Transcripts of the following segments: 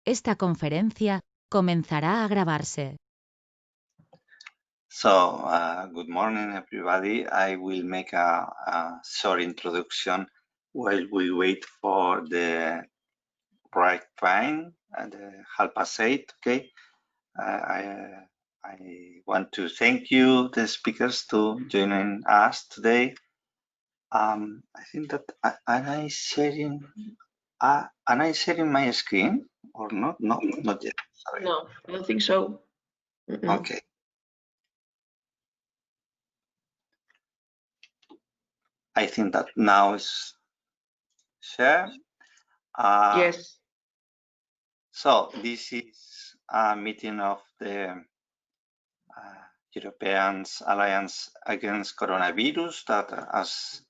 Esta conferencia comenzará a grabarse. So, good morning, everybody. I will make a short introduction while we wait for the right time at 8:30. Okay. I want to thank you, the speakers, to joining us today. I think that am I sharing my screen or not? No, not yet. Sorry. No, I don't think so. Okay. I think that now is share. Yes. So this is a meeting of the European Alliance Against Coronavirus that, as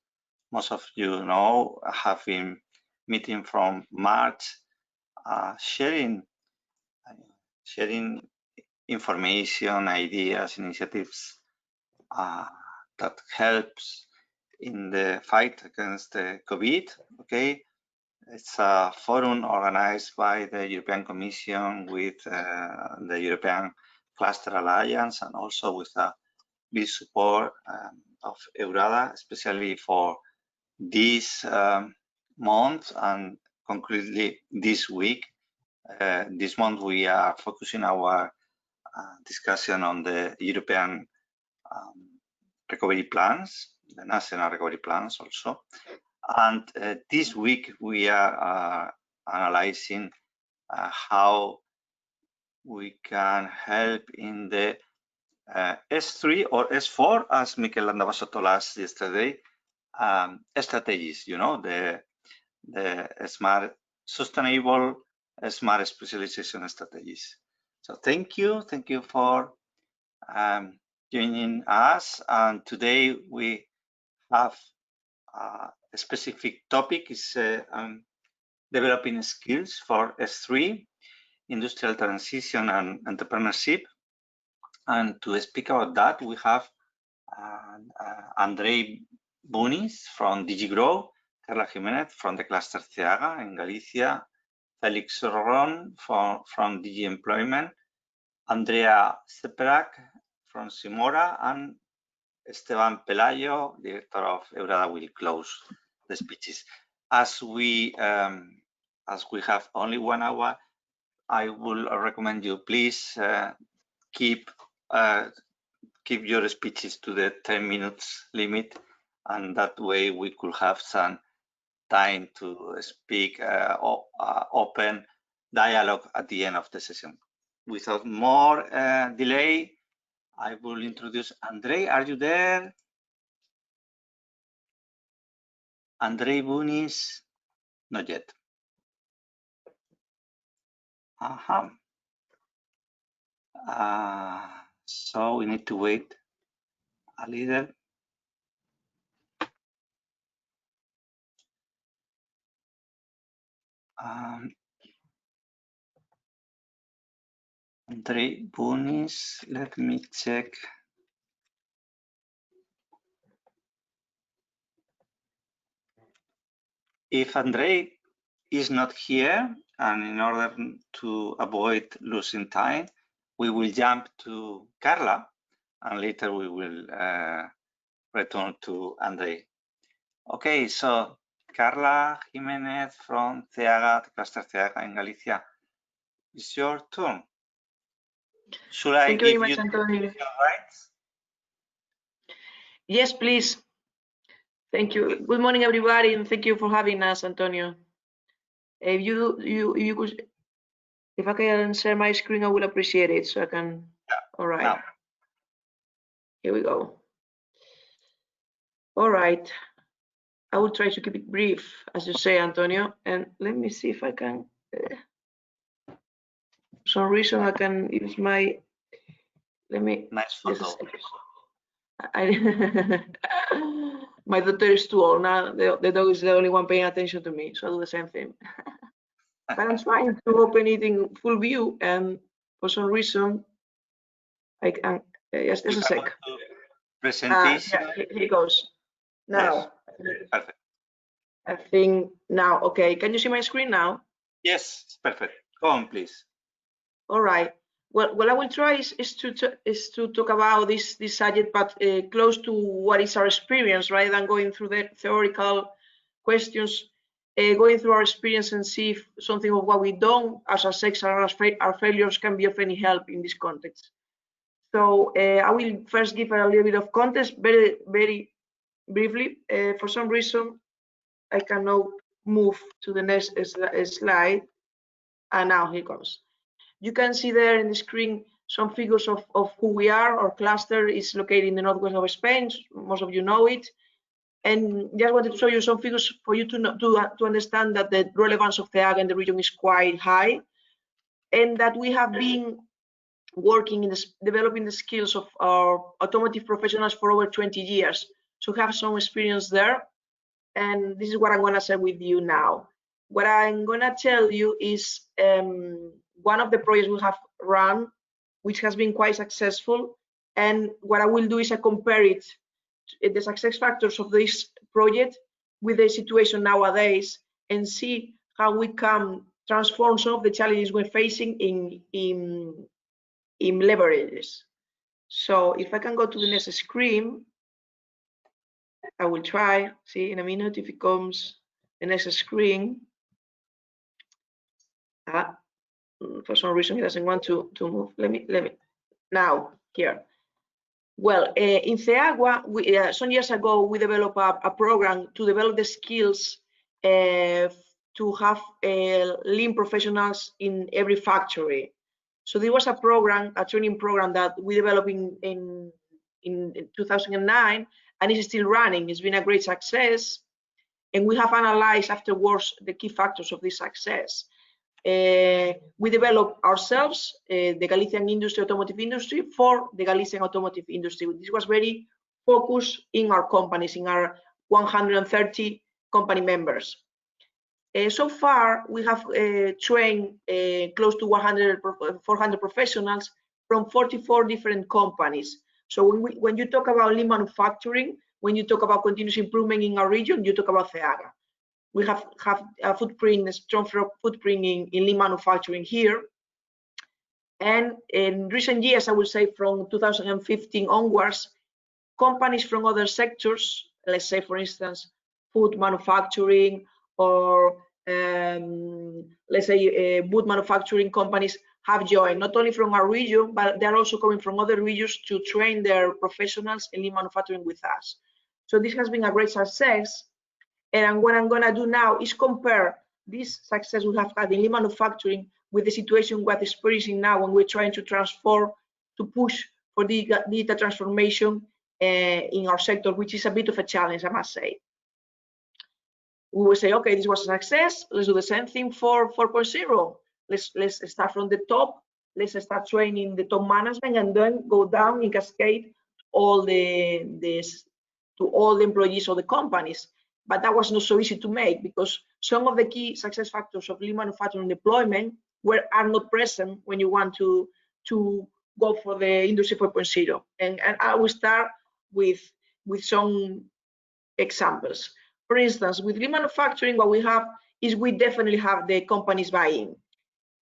most of you know, have been meeting from March, sharing information, ideas, initiatives that helps in the fight against the COVID. Okay, it's a forum organized by the European Commission with the European Cluster Alliance and also with a big support of EURADA, especially for this month and concretely this week. This month we are focusing our discussion on the European recovery plans, the national recovery plans also. And this week we are analyzing how we can help in the S3 or S4, as Mikel Landavaso told us yesterday, strategies, you know, the smart, sustainable, smart specialization strategies. So thank you for joining us. And today we have a specific topic is developing skills for S3, industrial transition and entrepreneurship. And to speak about that, we have Andrei Bunis from DigiGrow, Carla Jimenez from the Cluster Ceaga in Galicia, Felix Ron from Digi Employment, Andrea Seperak from Simora, and Esteban Pelayo, director of EURADA, will close the speeches. As we have only 1 hour, I will recommend you please keep your speeches to the 10 minutes limit, and that way we could have some time to speak open dialogue at the end of the session. Without more delay, I will introduce Andrei. Are you there? Andrei Bunis? Not yet. So we need to wait a little. Andrei Bunis, let me check. If Andrei is not here, and in order to avoid losing time, we will jump to Carla, and later we will return to Andrei. Okay, so Carla Jimenez from Ceaga, Cluster Ceaga in Galicia, it's your turn. Should I give you the rights? Yes, please. Thank you. Good morning, everybody, and thank you for having us, Antonio. If you could, if I can share my screen, I will appreciate it. So I can. Yeah. All right. Now. Here we go. All right. I will try to keep it brief, as you say, Antonio. And let me see if I can. For some reason, I can use my. Let me. Nice photo. My daughter is too old now. The dog is the only one paying attention to me, so I do the same thing. But I'm trying to open it in full view, and for some reason, I can. Just a sec. Presentation. Yeah, here it goes. Now. Yes. Perfect. I think now. Okay, can you see my screen now? Yes, it's perfect. Go on, please. All right. Well, what I will try is to talk about this subject, but close to what is our experience, rather than going through the theoretical questions. Going through our experience and see if something of what we've done as our success and our failures can be of any help in this context. So I will first give a little bit of context, very briefly. For some reason, I cannot move to the next slide. And now here comes. You can see there in the screen some figures of who we are. Our cluster is located in the northwest of Spain. Most of you know it. And just wanted to show you some figures for you to understand that the relevance of TEAG in the region is quite high, and that we have been working in developing the skills of our automotive professionals for over 20 years. So have some experience there. And this is what I'm going to share with you now. What I'm going to tell you is one of the projects we have run, which has been quite successful. And what I will do is I compare it, the success factors of this project with the situation nowadays, and see how we can transform some of the challenges we're facing in leverages. So if I can go to the next screen, I will try, see in a minute if it comes the next screen. For some reason it doesn't want to move. Let me now here. Well, in CEAGUA, some years ago, we developed a program to develop the skills to have lean professionals in every factory. So there was a program, a training program that we developed in 2009, and it's still running. It's been a great success, and we have analyzed afterwards the key factors of this success. We developed ourselves, the Galician industry, automotive industry, for the Galician automotive industry. This was very focused in our companies, in our 130 company members. So far, we have trained close to 400 professionals from 44 different companies. So when you talk about lean manufacturing, when you talk about continuous improvement in our region, you talk about CEAGA. We have a footprint, a strong footprint in lean manufacturing here. And in recent years, I would say from 2015 onwards, companies from other sectors, let's say, for instance, food manufacturing, or let's say wood manufacturing companies have joined, not only from our region, but they're also coming from other regions to train their professionals in lean manufacturing with us. So this has been a great success. And what I'm going to do now is compare this success we have had in lean manufacturing with the situation we're experiencing now when we're trying to transform, to push for the digital transformation in our sector, which is a bit of a challenge, I must say. We will say, okay, this was a success. Let's do the same thing for 4.0. Let's start from the top. Let's start training the top management, and then go down in cascade all to all the employees of the companies. But that was not so easy to make, because some of the key success factors of lean manufacturing deployment are not present when you want to go for the Industry 4.0. And I will start with some examples. For instance, with lean manufacturing, what we have is we definitely have the companies buy-in.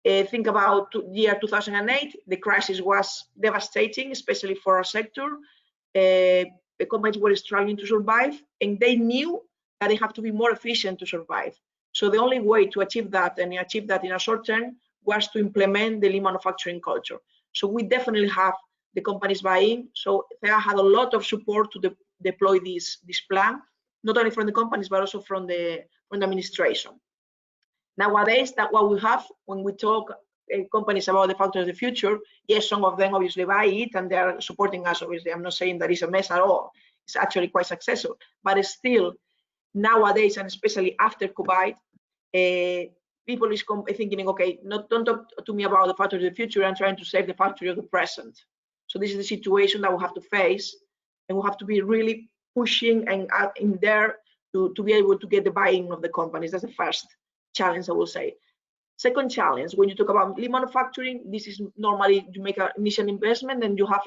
Think about year 2008, the crisis was devastating, especially for our sector. The companies were struggling to survive, and they knew that they have to be more efficient to survive. So the only way to achieve that, and achieve that in a short term, was to implement the lean manufacturing culture. So we definitely have the companies buy-in. So they had a lot of support to deploy this plan, not only from the companies, but also from the administration. Nowadays, that's what we have when we talk companies about the factory of the future. Yes, some of them obviously buy it, and they are supporting us. Obviously, I'm not saying that it's a mess at all. It's actually quite successful, but still, nowadays, and especially after COVID, people is thinking, okay, don't talk to me about the factory of the future. I'm trying to save the factory of the present. So this is the situation that we have to face, and we have to be really pushing and in there to be able to get the buy-in of the companies. That's the first challenge, I will say. Second challenge, when you talk about lean manufacturing, this is normally you make an initial investment, and you have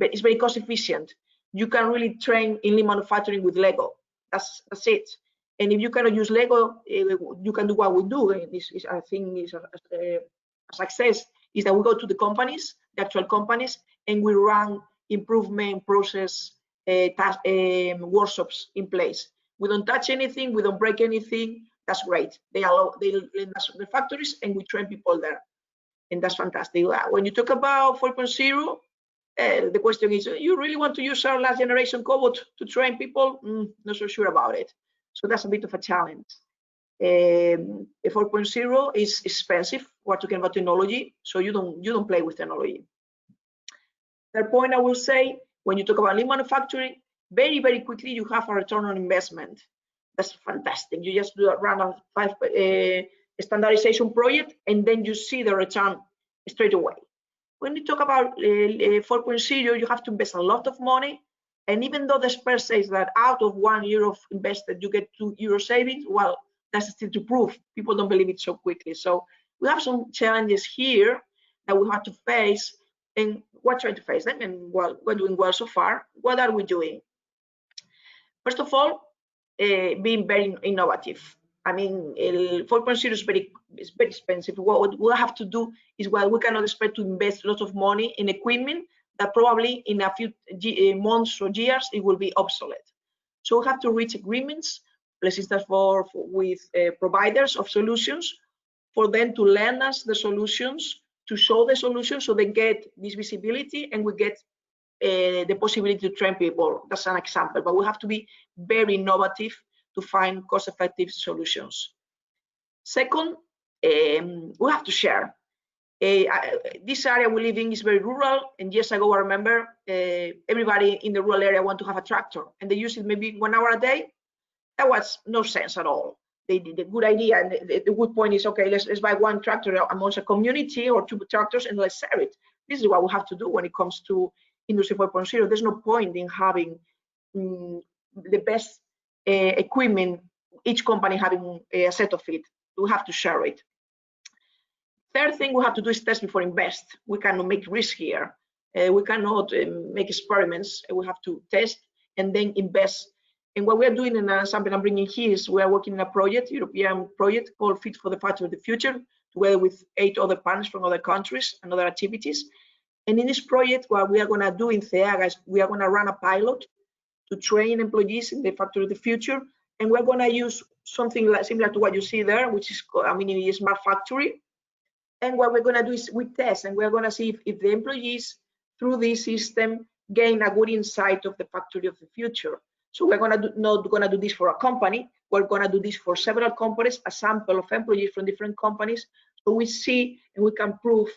it's very cost efficient. You can really train in lean manufacturing with Lego. That's it. And if you cannot use Lego, you can do what we do. And this is, I think, is a success. Is that we go to the companies, the actual companies, and we run improvement process workshops in place. We don't touch anything, we don't break anything. That's great. They lend us the factories, and we train people there, and that's fantastic. When you talk about 4.0, the question is, you really want to use our last generation cobot to train people? Not so sure about it. So that's a bit of a challenge. The 4.0 is expensive. We're talking about technology, so you don't play with technology. Third point, I will say, when you talk about lean manufacturing, very, very quickly you have a return on investment. That's fantastic. You just run a standardization project, and then you see the return straight away. When you talk about 4.0, you have to invest a lot of money. And even though the expert says that out of €1 invested, you get €2 savings, well, that's still to prove. People don't believe it so quickly. So we have some challenges here that we have to face, and we're trying to face them, and well, we're doing well so far. What are we doing? First of all, being very innovative. I mean, 4.0 is very expensive. What we have to do is, well, we cannot expect to invest lots of money in equipment that probably in a few months or years it will be obsolete. So we have to reach agreements, for instance, with providers of solutions, for them to lend us the solutions, to show the solutions, so they get this visibility, and we get the possibility to train people. That's an example, but we have to be very innovative to find cost-effective solutions. Second, we have to share. This area we live in is very rural, and years ago I remember everybody in the rural area want to have a tractor, and they use it maybe 1 hour a day. That was no sense at all. The good idea and the good point is, okay, let's buy one tractor amongst a community or 2 tractors, and let's share it. This is what we have to do when it comes to Industry 4.0. There's no point in having the best equipment, each company having a set of it. We have to share it. Third thing we have to do is test before invest. We cannot make risk here. We cannot make experiments. We have to test and then invest. And what we are doing, and something I'm bringing here, is we are working in a project, European project called Fit for the Factory of the Future, together with 8 other partners from other countries and other activities. And in this project, what we are going to do in CEAGA is we are going to run a pilot to train employees in the factory of the future, and we're going to use something similar to what you see there, which is called a mini smart factory. And what we're going to do is we test, and we're going to see if the employees through this system gain a good insight of the factory of the future. So we're not going to do this for a company. We're going to do this for several companies, a sample of employees from different companies, so we see and we can prove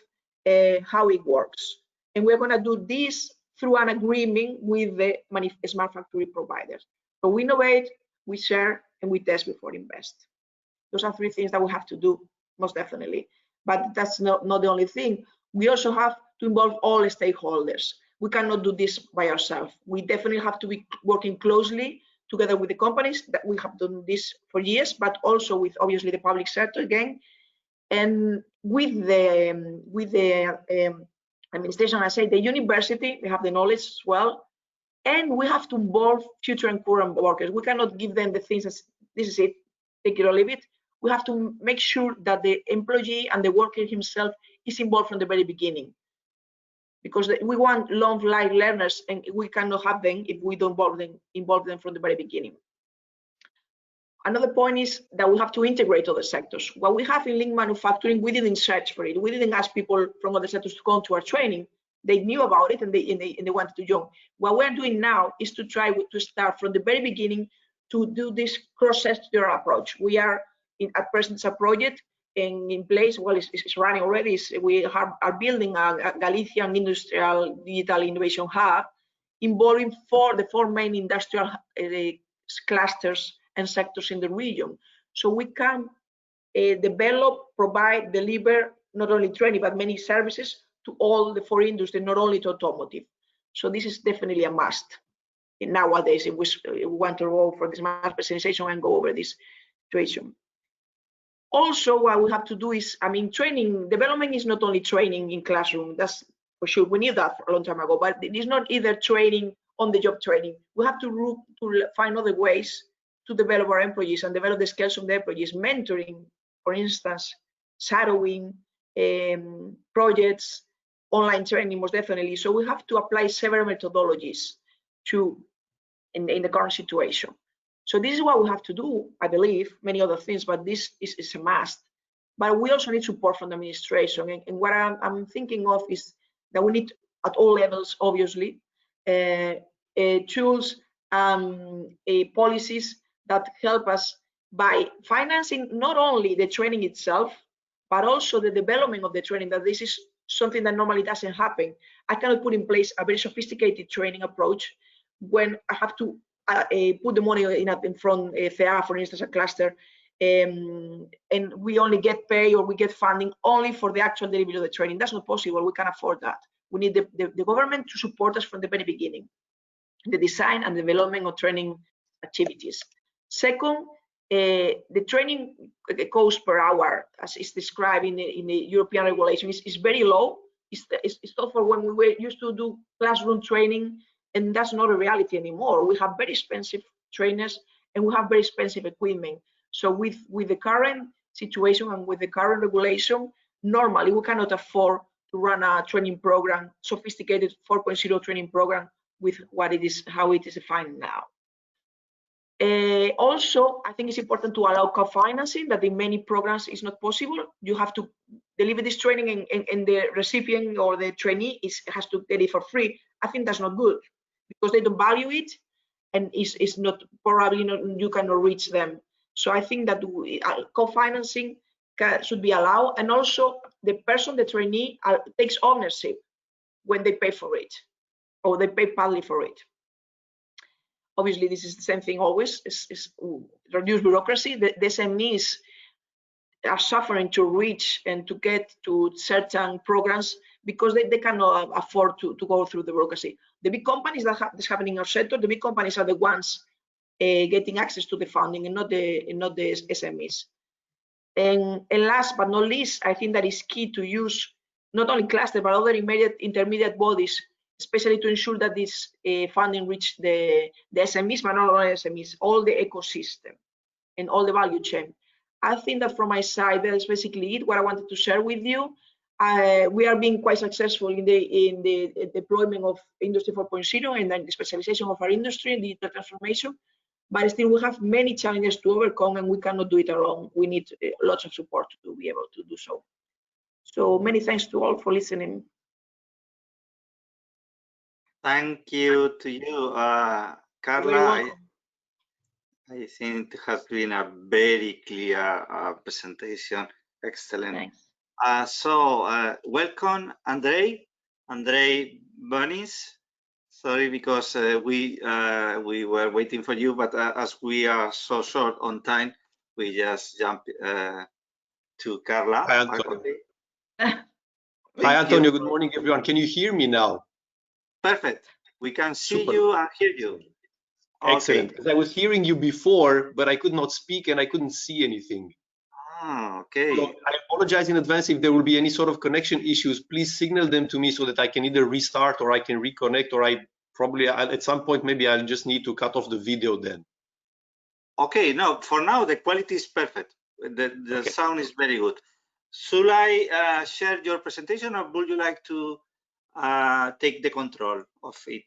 how it works. And we're going to do this through an agreement with the smart factory providers. So we innovate, we share, and we test before invest. Those are 3 things that we have to do, most definitely. But that's not the only thing. We also have to involve all stakeholders. We cannot do this by ourselves. We definitely have to be working closely together with the companies. That we have done this for years, but also with obviously the public sector again, and with the administration. I say the university, they have the knowledge as well, and we have to involve future and current workers. We cannot give them the things as this is it, take it or leave it. We have to make sure that the employee and the worker himself is involved from the very beginning, because we want long-life learners, and we cannot have them if we don't involve them from the very beginning. Another point is that we have to integrate other sectors. What we have in lean manufacturing, we didn't search for it. We didn't ask people from other sectors to come to our training. They knew about it, and they wanted to join. What we're doing now is to try to start from the very beginning to do this cross-sector approach. We are at present, it's a project and in place. Well, it's running already. We are building a Galician industrial digital innovation hub involving the four main industrial clusters and sectors in the region. So we can develop, provide, deliver not only training but many services to all the 4 industries, not only to automotive. So this is definitely a must nowadays if we want to go for this mass specialization and go over this situation. Also, what we have to do is, training development is not only training in classroom. That's for sure. We knew that a long time ago, but it is not either training on the job training. We have to find other ways to develop our employees and develop the skills of the employees, mentoring, for instance, shadowing, projects, online training, most definitely. So we have to apply several methodologies in the current situation. So this is what we have to do, I believe, many other things, but this is a must. But we also need support from the administration. And what I'm thinking of is that we need, at all levels, obviously, tools, policies that help us by financing not only the training itself, but also the development of the training, that this is something that normally doesn't happen. I cannot put in place a very sophisticated training approach when I have to put the money in front, CA, for instance, a cluster, and we only get pay or we get funding only for the actual delivery of the training. That's not possible. We can't afford that. We need the government to support us from the very beginning, the design and development of training activities. Second, the training cost per hour, as is described in the European regulation, is very low. It's tough for when we were used to do classroom training, and that's not a reality anymore. We have very expensive trainers and we have very expensive equipment. So with the current situation and with the current regulation, normally we cannot afford to run a training program, sophisticated 4.0 training program with what it is, how it is defined now. Also, I think it's important to allow co-financing, that in many programs is not possible. You have to deliver this training and the recipient or the trainee has to get it for free. I think that's not good because they don't value it, and it's not, probably not, you cannot reach them. So I think that co-financing should be allowed, and also the person, the trainee, takes ownership when they pay for it or they pay partly for it. Obviously, this is the same thing always, is reduce bureaucracy. The SMEs are suffering to reach and to get to certain programs because they cannot afford to go through the bureaucracy. The big companies, that's happening in our sector, the big companies are the ones getting access to the funding, and not the SMEs. And last but not least, I think that is key to use not only cluster but other intermediate bodies, especially to ensure that this funding reach the SMEs, but not only SMEs, all the ecosystem and all the value chain. I think that from my side, that's basically it, what I wanted to share with you. We are being quite successful in the deployment of Industry 4.0 and then the specialization of our industry and digital transformation. But still, we have many challenges to overcome, and we cannot do it alone. We need lots of support to be able to do so. So many thanks to all for listening. Thank you to you, Carla. I think it has been a very clear presentation. Excellent. Thanks. So welcome, Andre Bonis. Sorry, because we were waiting for you, but as we are so short on time, we just jump to Carla. Hi, Antonio. Hi, Antonio. Good morning, everyone. Can you hear me now? Perfect. We can see Super. you and hear you. Excellent. Okay. I was hearing you before, but I could not speak and I couldn't see anything. Okay. So I apologize in advance if there will be any sort of connection issues. Please signal them to me so that I can either restart or I can reconnect, or I probably at some point maybe I'll just need to cut off the video then. Okay. No, for now the quality is perfect. The Okay. sound is very good. Should I share your presentation, or would you like to take the control of it?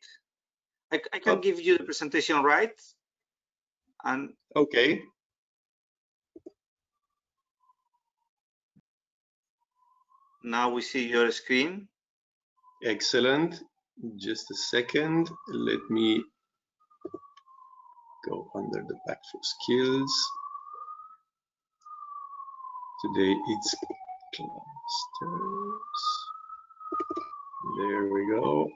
I can give you the presentation, right? And okay. Now we see your screen. Excellent. Just a second. Let me go under the Pact for skills. Today it's clusters. There we go.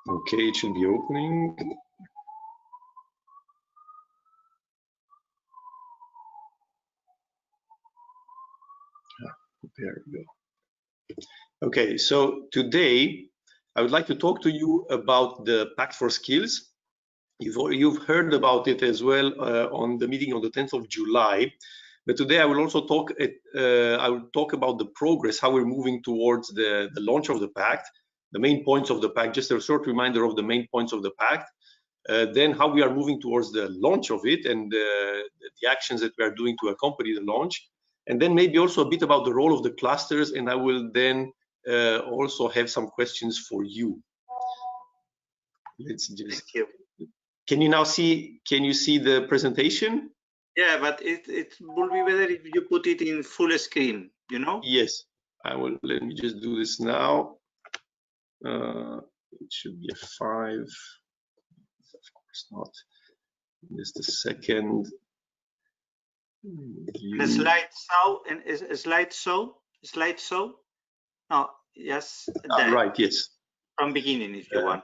Okay, it should be opening. There we go. Okay, so today I would like to talk to you about the Pact for Skills. You've heard about it as well on the meeting on the 10th of July. But today I will also talk. I will talk about the progress, how we're moving towards the launch of the Pact, the main points of the Pact. Just a short reminder of the main points of the Pact. Then how we are moving towards the launch of it and the actions that we are doing to accompany the launch. And then maybe also a bit about the role of the clusters. And I will then also have some questions for you. Let's just. Thank you. Can you now see? Can you see the presentation? Yeah, but it would be better if you put it in full screen, you know? Yes, I will. Let me just do this now. It should be a 5. Of course not. Just a second. The slideshow. No, yes. Ah, right. Yes. From beginning, if you want.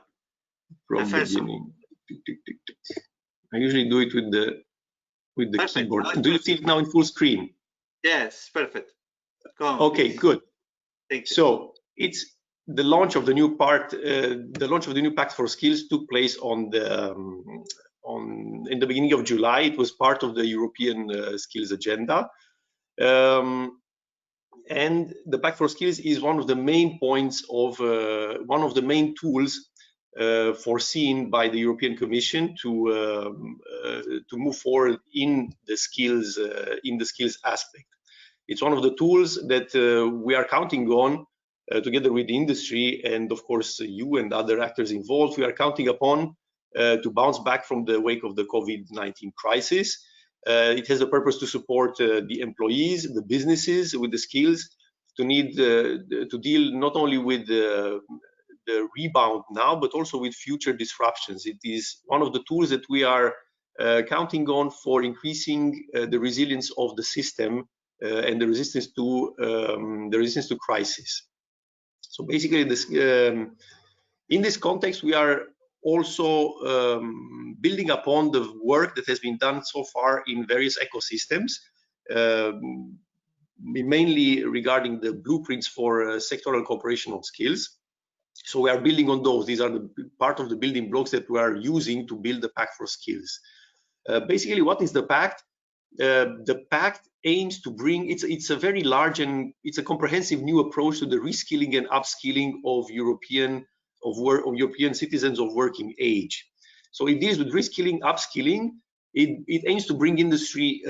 From beginning. I usually do it with the Perfect. keyboard. Do you see it now in full screen? Yes, perfect. Go on, okay, please. good. Thank you. So it's the launch of the new part. The launch of the new Pact for Skills took place in the beginning of July. It was part of the European Skills Agenda, and the Pact for Skills is one of the main points of one of the main tools foreseen by the European Commission to move forward in the skills aspect. It's one of the tools that we are counting on together with the industry and of course you and other actors involved. We are counting upon to bounce back from the wake of the COVID-19 crisis. It has the purpose to support the employees, the businesses with the skills to deal not only with the rebound now, but also with future disruptions. It is one of the tools that we are counting on for increasing the resilience of the system and the resistance to crisis. So basically, in this context, we are also building upon the work that has been done so far in various ecosystems, mainly regarding the blueprints for sectoral cooperation on skills. So we are building on those. These are the part of the building blocks that we are using to build the Pact for Skills. Basically, what is the Pact? The Pact aims to bring, it's a very large and it's a comprehensive new approach to the reskilling and upskilling of European citizens of working age. So it deals with reskilling, upskilling. It aims to bring industry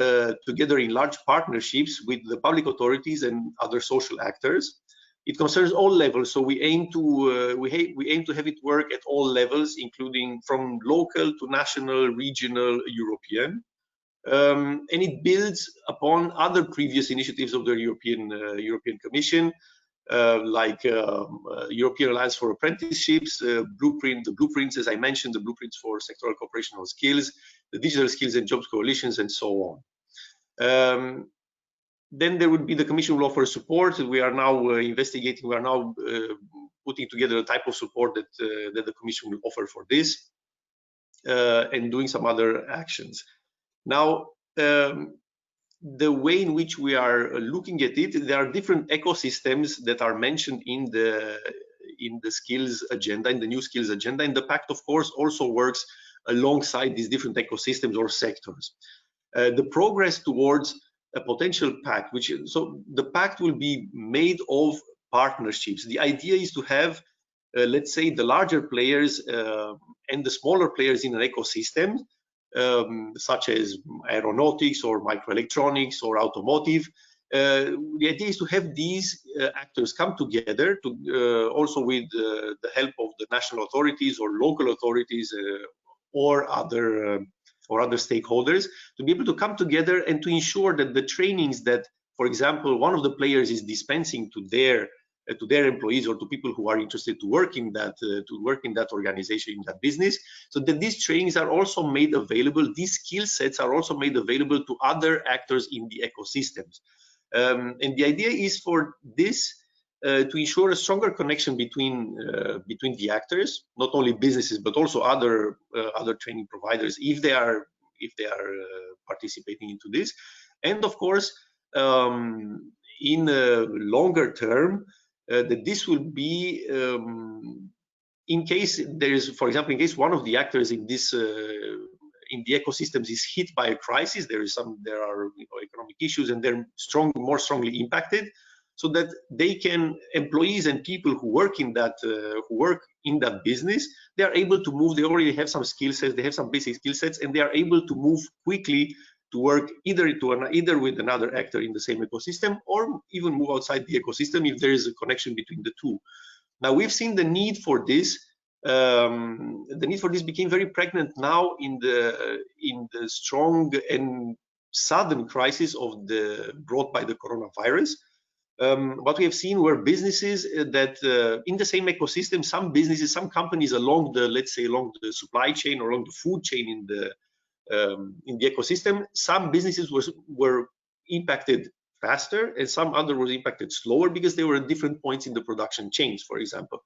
together in large partnerships with the public authorities and other social actors. It concerns all levels, so we aim to have it work at all levels, including from local to national, regional, European, and it builds upon other previous initiatives of the European Commission, like European Alliance for Apprenticeships, the blueprints, as I mentioned, the blueprints for sectoral cooperation on skills, the digital skills and jobs coalitions, and so on. Then there would be the Commission will offer support. We are now investigating. We are now putting together a type of support that the Commission will offer for this, and doing some other actions. Now, the way in which we are looking at it, there are different ecosystems that are mentioned in the skills agenda, in the new skills agenda, and the Pact, of course, also works alongside these different ecosystems or sectors. The progress towards a potential Pact, so the Pact will be made of partnerships. The idea is to have, let's say, the larger players and the smaller players in an ecosystem, such as aeronautics or microelectronics or automotive. The idea is to have these actors come together, to also with the help of the national authorities or local authorities or other stakeholders, to be able to come together and to ensure that the trainings that, for example, one of the players is dispensing to their employees or to people who are interested to work in that organization, in that business, so that these trainings are also made available, these skill sets are also made available to other actors in the ecosystems. And the idea is for this to ensure a stronger connection between the actors, not only businesses but also other training providers, if they are participating into this, and of course in a longer term that this will be in case there is, for example, in case one of the actors in this in the ecosystems is hit by a crisis, there are economic issues, and they're more strongly impacted, so that they can, employees and people who work in that business, they are able to move. They already have some skill sets, they have some basic skill sets, and they are able to move quickly to work either with another actor in the same ecosystem, or even move outside the ecosystem if there is a connection between the two. Now we've seen the need for this. The need for this became very pregnant now in the strong and sudden crisis brought by the coronavirus. What we have seen were businesses that in the same ecosystem, some companies along the supply chain or along the food chain in the ecosystem, some businesses were impacted faster and some other were impacted slower because they were at different points in the production chains, for example.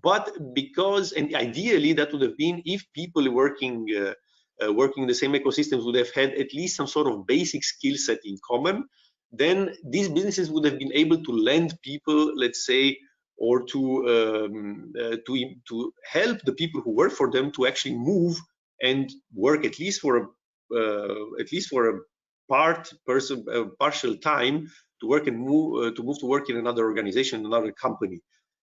But and ideally that would have been if people working in the same ecosystems would have had at least some sort of basic skill set in common, then these businesses would have been able to lend people, let's say, or to help the people who work for them to actually move and work at least for a partial time to work and move to work in another organization, another company,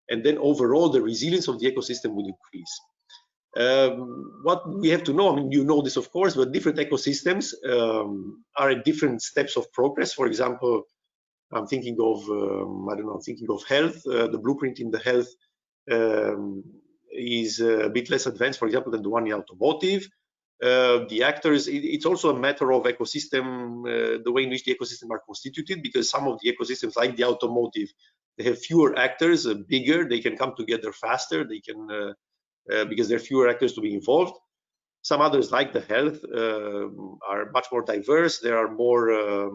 and then overall the resilience of the ecosystem will increase. What we have to know, I mean, you know this of course, but different ecosystems are at different steps of progress. For example, I'm thinking of health. The blueprint in the health is a bit less advanced, for example, than the one in automotive. The actors, it's also a matter of ecosystem, the way in which the ecosystem are constituted, because some of the ecosystems, like the automotive, they have fewer actors, bigger, they can come together faster, they can because there are fewer actors to be involved. Some others, like the health, are much more diverse. There are more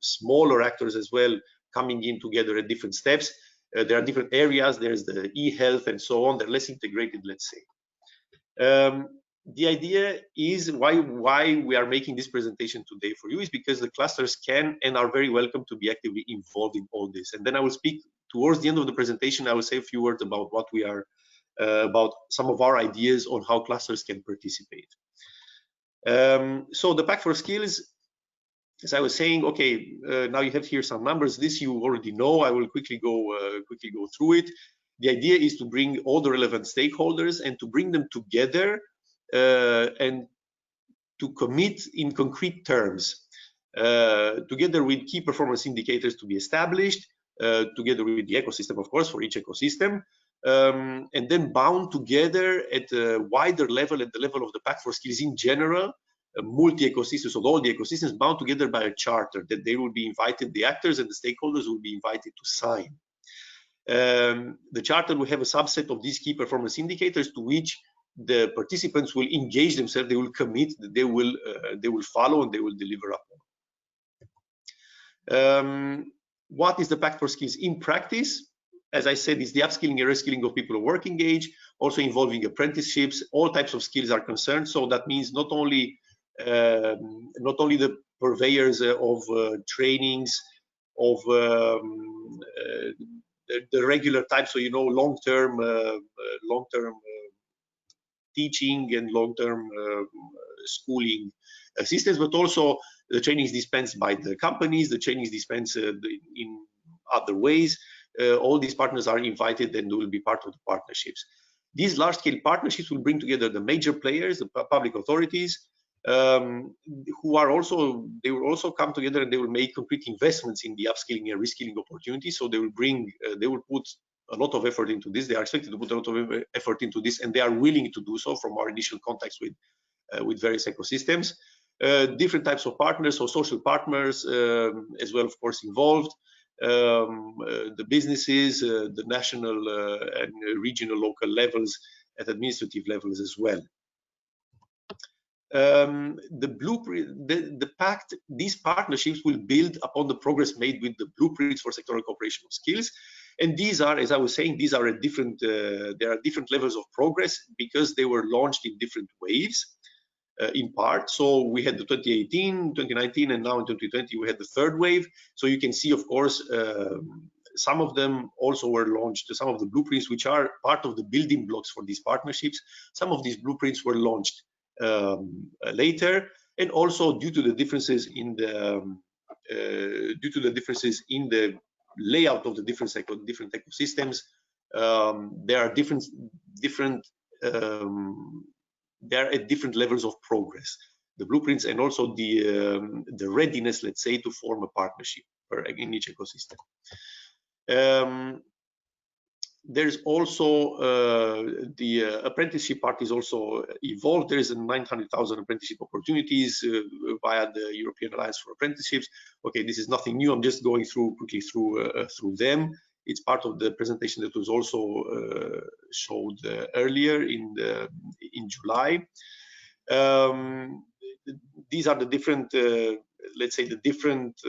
smaller actors as well coming in together at different steps. There are different areas. There's the e-health and so on. They're less integrated, let's say. The idea is why we are making this presentation today for you is because the clusters can and are very welcome to be actively involved in all this. And then I will speak towards the end of the presentation. I will say a few words about what we are about some of our ideas on how clusters can participate. So the Pact for Skills, as I was saying, okay, now you have here some numbers. This you already know. I will quickly go through it. The idea is to bring all the relevant stakeholders and to bring them together and to commit in concrete terms, together with key performance indicators to be established, together with the ecosystem, of course, for each ecosystem, and then bound together at a wider level, at the level of the Pact for Skills in general, multi-ecosystems, so all the ecosystems bound together by a charter that they will be invited, the actors and the stakeholders will be invited to sign. The charter will have a subset of these key performance indicators to which the participants will engage themselves, they will commit, they will follow, and they will deliver upon. What is the Pact for Skills in practice? As I said, it's the upskilling and reskilling of people of working age, also involving apprenticeships. All types of skills are concerned. So that means not only the purveyors of trainings of the regular type, so long-term teaching and long-term schooling systems, but also the training is dispensed by the companies, the training is dispensed in other ways. All these partners are invited and will be part of the partnerships. These large-scale partnerships will bring together the major players, the public authorities, who are also, they will also come together and they will make concrete investments in the upskilling and reskilling opportunities. So they will put a lot of effort into this. They are expected to put a lot of effort into this, and they are willing to do so from our initial contacts with various ecosystems. Different types of partners, so social partners as well, of course, involved. The businesses, the national and regional, local levels, at administrative levels as well. The blueprint, the Pact, these partnerships will build upon the progress made with the blueprints for sectoral cooperation of skills. And these are, as I was saying, these are at different, there are different levels of progress because they were launched in different waves, in part. So we had the 2018, 2019, and now in 2020 we had the third wave. So you can see, of course, some of them also were launched, some of the blueprints, which are part of the building blocks for these partnerships. Some of these blueprints were launched later, and also due to the differences in the layout of the different ecosystems, there are they are at different levels of progress, the blueprints, and also the readiness, let's say, to form a partnership in each ecosystem. There's also the apprenticeship part is also evolved. There is 900,000 apprenticeship opportunities via the European Alliance for Apprenticeships. Okay, this is nothing new. I'm just going quickly through them. It's part of the presentation that was also showed earlier in July. These are the different, let's say, the different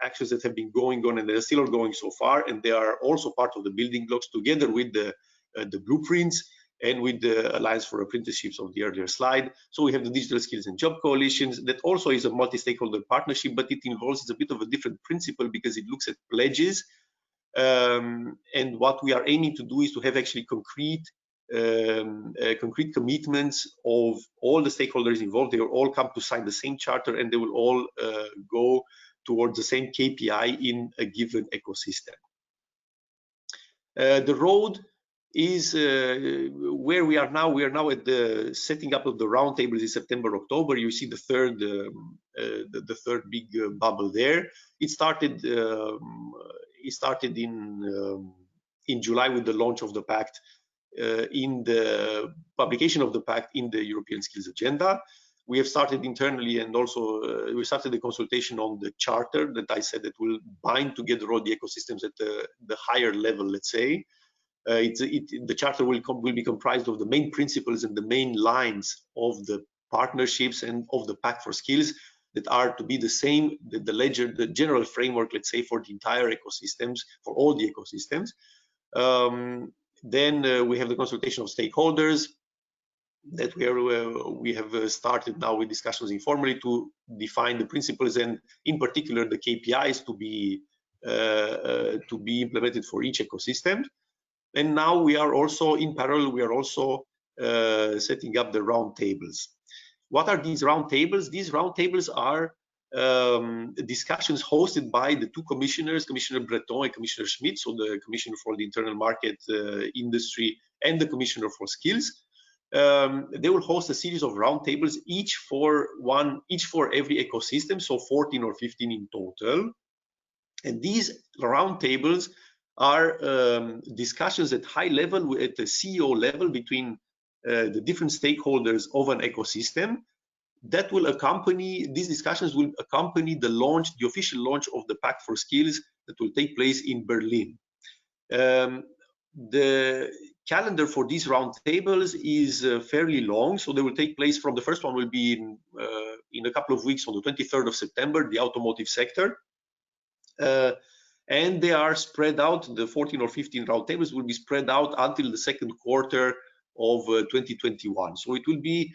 actions that have been going on, and they're still going so far, and they are also part of the building blocks together with the blueprints and with the Alliance for Apprenticeships of the earlier slide. So we have the Digital Skills and Job Coalitions that also is a multi-stakeholder partnership, but it involves, it's a bit of a different principle because it looks at pledges, and what we are aiming to do is to have actually concrete commitments of all the stakeholders involved. They will all come to sign the same charter, and they will all go towards the same KPI in a given ecosystem. The road is where we are now. We are now at the setting up of the roundtables in September, October. You see the third big bubble there. It started in July with the launch of the Pact, in the publication of the Pact in the European Skills Agenda. We have started internally, and also we started the consultation on the charter that I said that will bind together all the ecosystems at the higher level, let's say. The charter will be comprised of the main principles and the main lines of the partnerships and of the Pact for Skills that are to be the same, the general framework, let's say, for the entire ecosystems, for all the ecosystems. Then we have the consultation of stakeholders that we have started now with discussions informally to define the principles and in particular the KPIs to be implemented for each ecosystem. And now we are also in parallel, we are also setting up the roundtables. What are these roundtables? These roundtables are discussions hosted by the two commissioners, Commissioner Breton and Commissioner Schmidt, so the Commissioner for the Internal Market, Industry, and the Commissioner for Skills. They will host a series of roundtables, each for every ecosystem, so 14 or 15 in total. And these roundtables are discussions at high level, at the CEO level, between the different stakeholders of an ecosystem. That will accompany, these discussions will accompany the official launch of the Pact for Skills that will take place in Berlin. The calendar for these roundtables is fairly long, so they will take place from, the first one will be in a couple of weeks on the 23rd of September, the automotive sector. And they are spread out, the 14 or 15 roundtables will be spread out until the second quarter of 2021. So it will be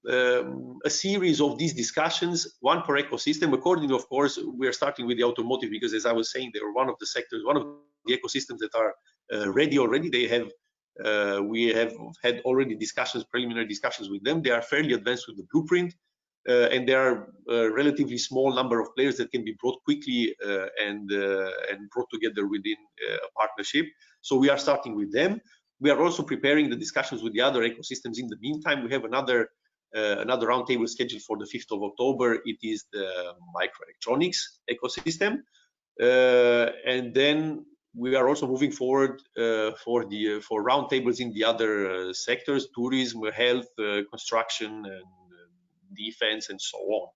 a series of these discussions, one per ecosystem. According, of course, we are starting with the automotive because, as I was saying, they are one of the sectors, one of the ecosystems that are ready already. They have, we have had already discussions, preliminary discussions with them. They are fairly advanced with the blueprint, and there are a relatively small number of players that can be brought quickly and brought together within a partnership. So we are starting with them. We are also preparing the discussions with the other ecosystems. In the meantime, we have another roundtable scheduled for the 5th of October. It is the microelectronics ecosystem. And then we are also moving forward for roundtables in the other sectors, tourism, health, construction, and defense, and so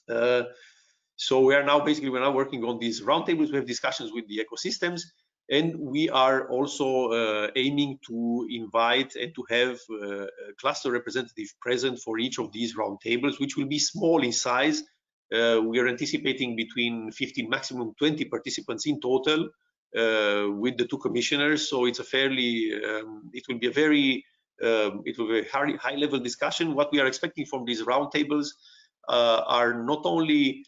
on. So we are now working on these roundtables. We have discussions with the ecosystems, and we are also aiming to invite and to have a cluster representative present for each of these roundtables, which will be small in size. We are anticipating between 15, maximum 20 participants in total with the two commissioners. So it's a fairly, it will be a very high-level discussion. What we are expecting from these roundtables are not only,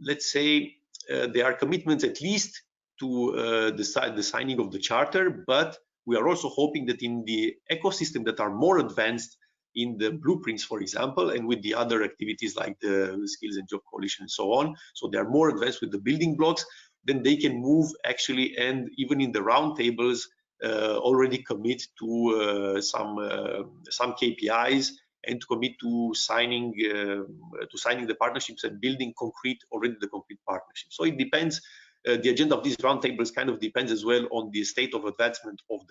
let's say, there are commitments at least to the signing of the charter, but we are also hoping that in the ecosystem that are more advanced in the blueprints, for example, and with the other activities like the skills and job coalition and so on, so they are more advanced with the building blocks, then they can move actually, and even in the roundtables already commit to some KPIs and to commit to signing the partnerships and building the concrete partnerships. So it depends. The agenda of these roundtables kind of depends as well on the state of advancement of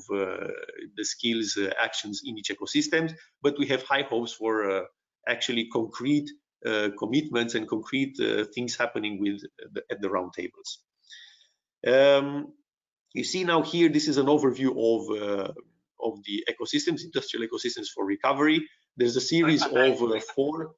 the skills actions in each ecosystem. But we have high hopes for actually concrete commitments and concrete things happening at the roundtables. You see now here, this is an overview of the ecosystems, industrial ecosystems for recovery. There's a series of 4.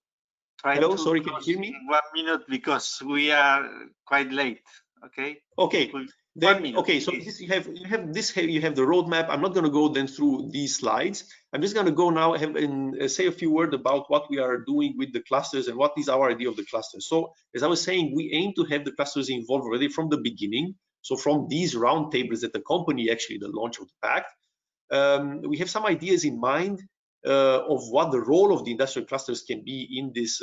Hello, sorry, can you hear me? 1 minute because we are quite late. Okay. Okay. Then, okay, so please. this, you have the roadmap. I'm not going to go then through these slides. I'm just going to go now and say a few words about what we are doing with the clusters and what is our idea of the clusters. So, as I was saying, we aim to have the clusters involved already from the beginning. So, from these roundtables that accompany actually the launch of the Pact, we have some ideas in mind of what the role of the industrial clusters can be in this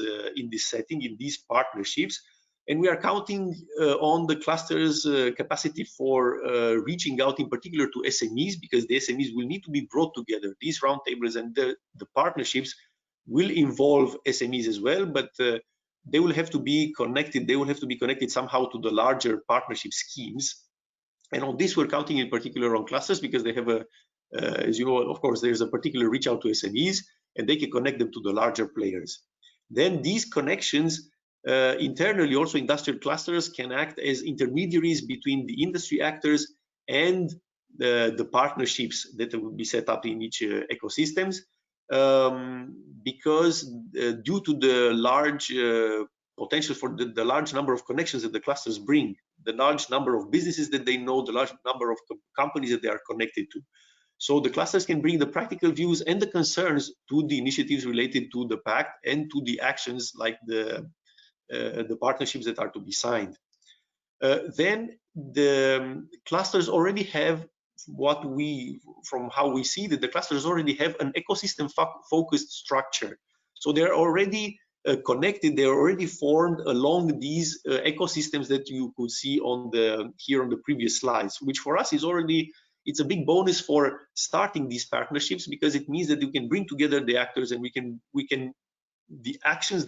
setting, in these partnerships. And we are counting on the clusters' capacity for reaching out in particular to SMEs, because the SMEs will need to be brought together. These roundtables and the partnerships will involve SMEs as well, but they will have to be connected. They will have to be connected somehow to the larger partnership schemes. And on this, we're counting in particular on clusters because they have as you know, of course, there's a particular reach out to SMEs, and they can connect them to the larger players. Then these connections internally, also industrial clusters can act as intermediaries between the industry actors and the partnerships that will be set up in each ecosystems, because due to the large potential for the large number of connections that the clusters bring, the large number of businesses that they know, the large number of companies that they are connected to. So the clusters can bring the practical views and the concerns to the initiatives related to the Pact and to the actions like the partnerships that are to be signed. Then the clusters already have from how we see that the clusters already have an ecosystem focused structure. So they're already connected, they're already formed along these ecosystems that you could see here on the previous slides, which for us is already, it's a big bonus for starting these partnerships, because it means that you can bring together the actors, and the actions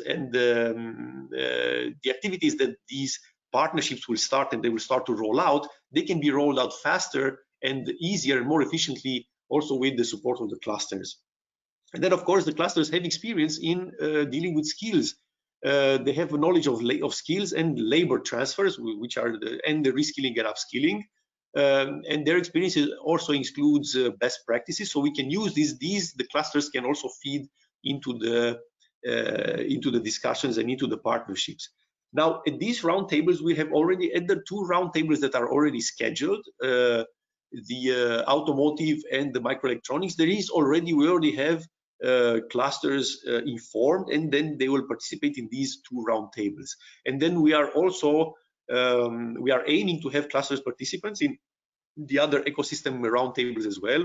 and the activities that these partnerships will start and they will start to roll out, they can be rolled out faster and easier and more efficiently, also with the support of the clusters. And then, of course, the clusters have experience in dealing with skills. They have a knowledge of skills and labor transfers, which are the reskilling and upskilling. And their experience also includes best practices. So we can use the clusters can also feed into the discussions and into the partnerships. Now, at these roundtables, we have already at the 2 roundtables that are already scheduled, the automotive and the microelectronics. We already have clusters informed, and then they will participate in these 2 roundtables. And then we are also we are aiming to have clusters participants in the other ecosystem roundtables as well.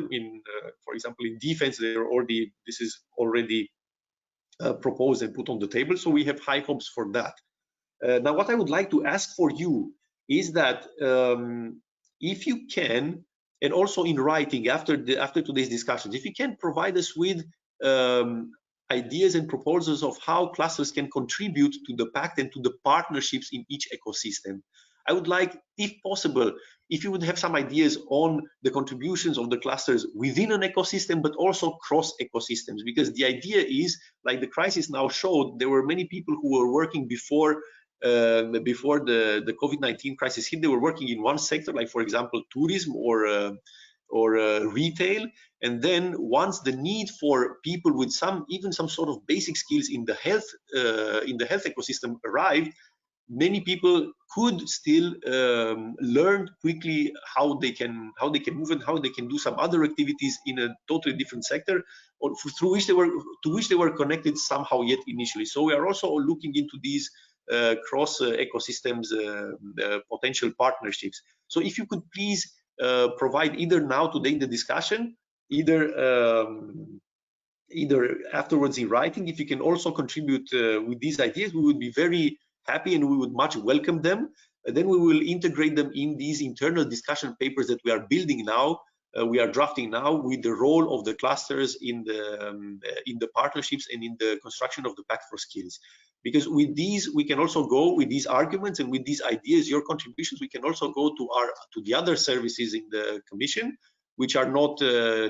For example, in defense, this is already proposed and put on the table. So we have high hopes for that. Now, what I would like to ask for you is that if you can, and also in writing after today's discussions, if you can provide us with ideas and proposals of how clusters can contribute to the Pact and to the partnerships in each ecosystem. I would like, if possible, if you would have some ideas on the contributions of the clusters within an ecosystem, but also cross ecosystems, because the idea is, like the crisis now showed, there were many people who were working before the COVID-19 crisis hit. They were working in one sector, like for example, tourism or retail, and then once the need for people with even some sort of basic skills in the health ecosystem arrived, many people could still learn quickly how they can move and how they can do some other activities in a totally different sector, through which they were connected somehow yet initially. So we are also looking into these cross ecosystems potential partnerships. So if you could please provide either now today in the discussion, either afterwards in writing, if you can also contribute with these ideas, we would be very happy and we would much welcome them. Then we will integrate them in these internal discussion papers that we are building now. We are drafting now with the role of the clusters in the partnerships and in the construction of the Pact for Skills. Because with these, we can also go with these arguments and with these ideas, your contributions, we can also go to the other services in the Commission, which are not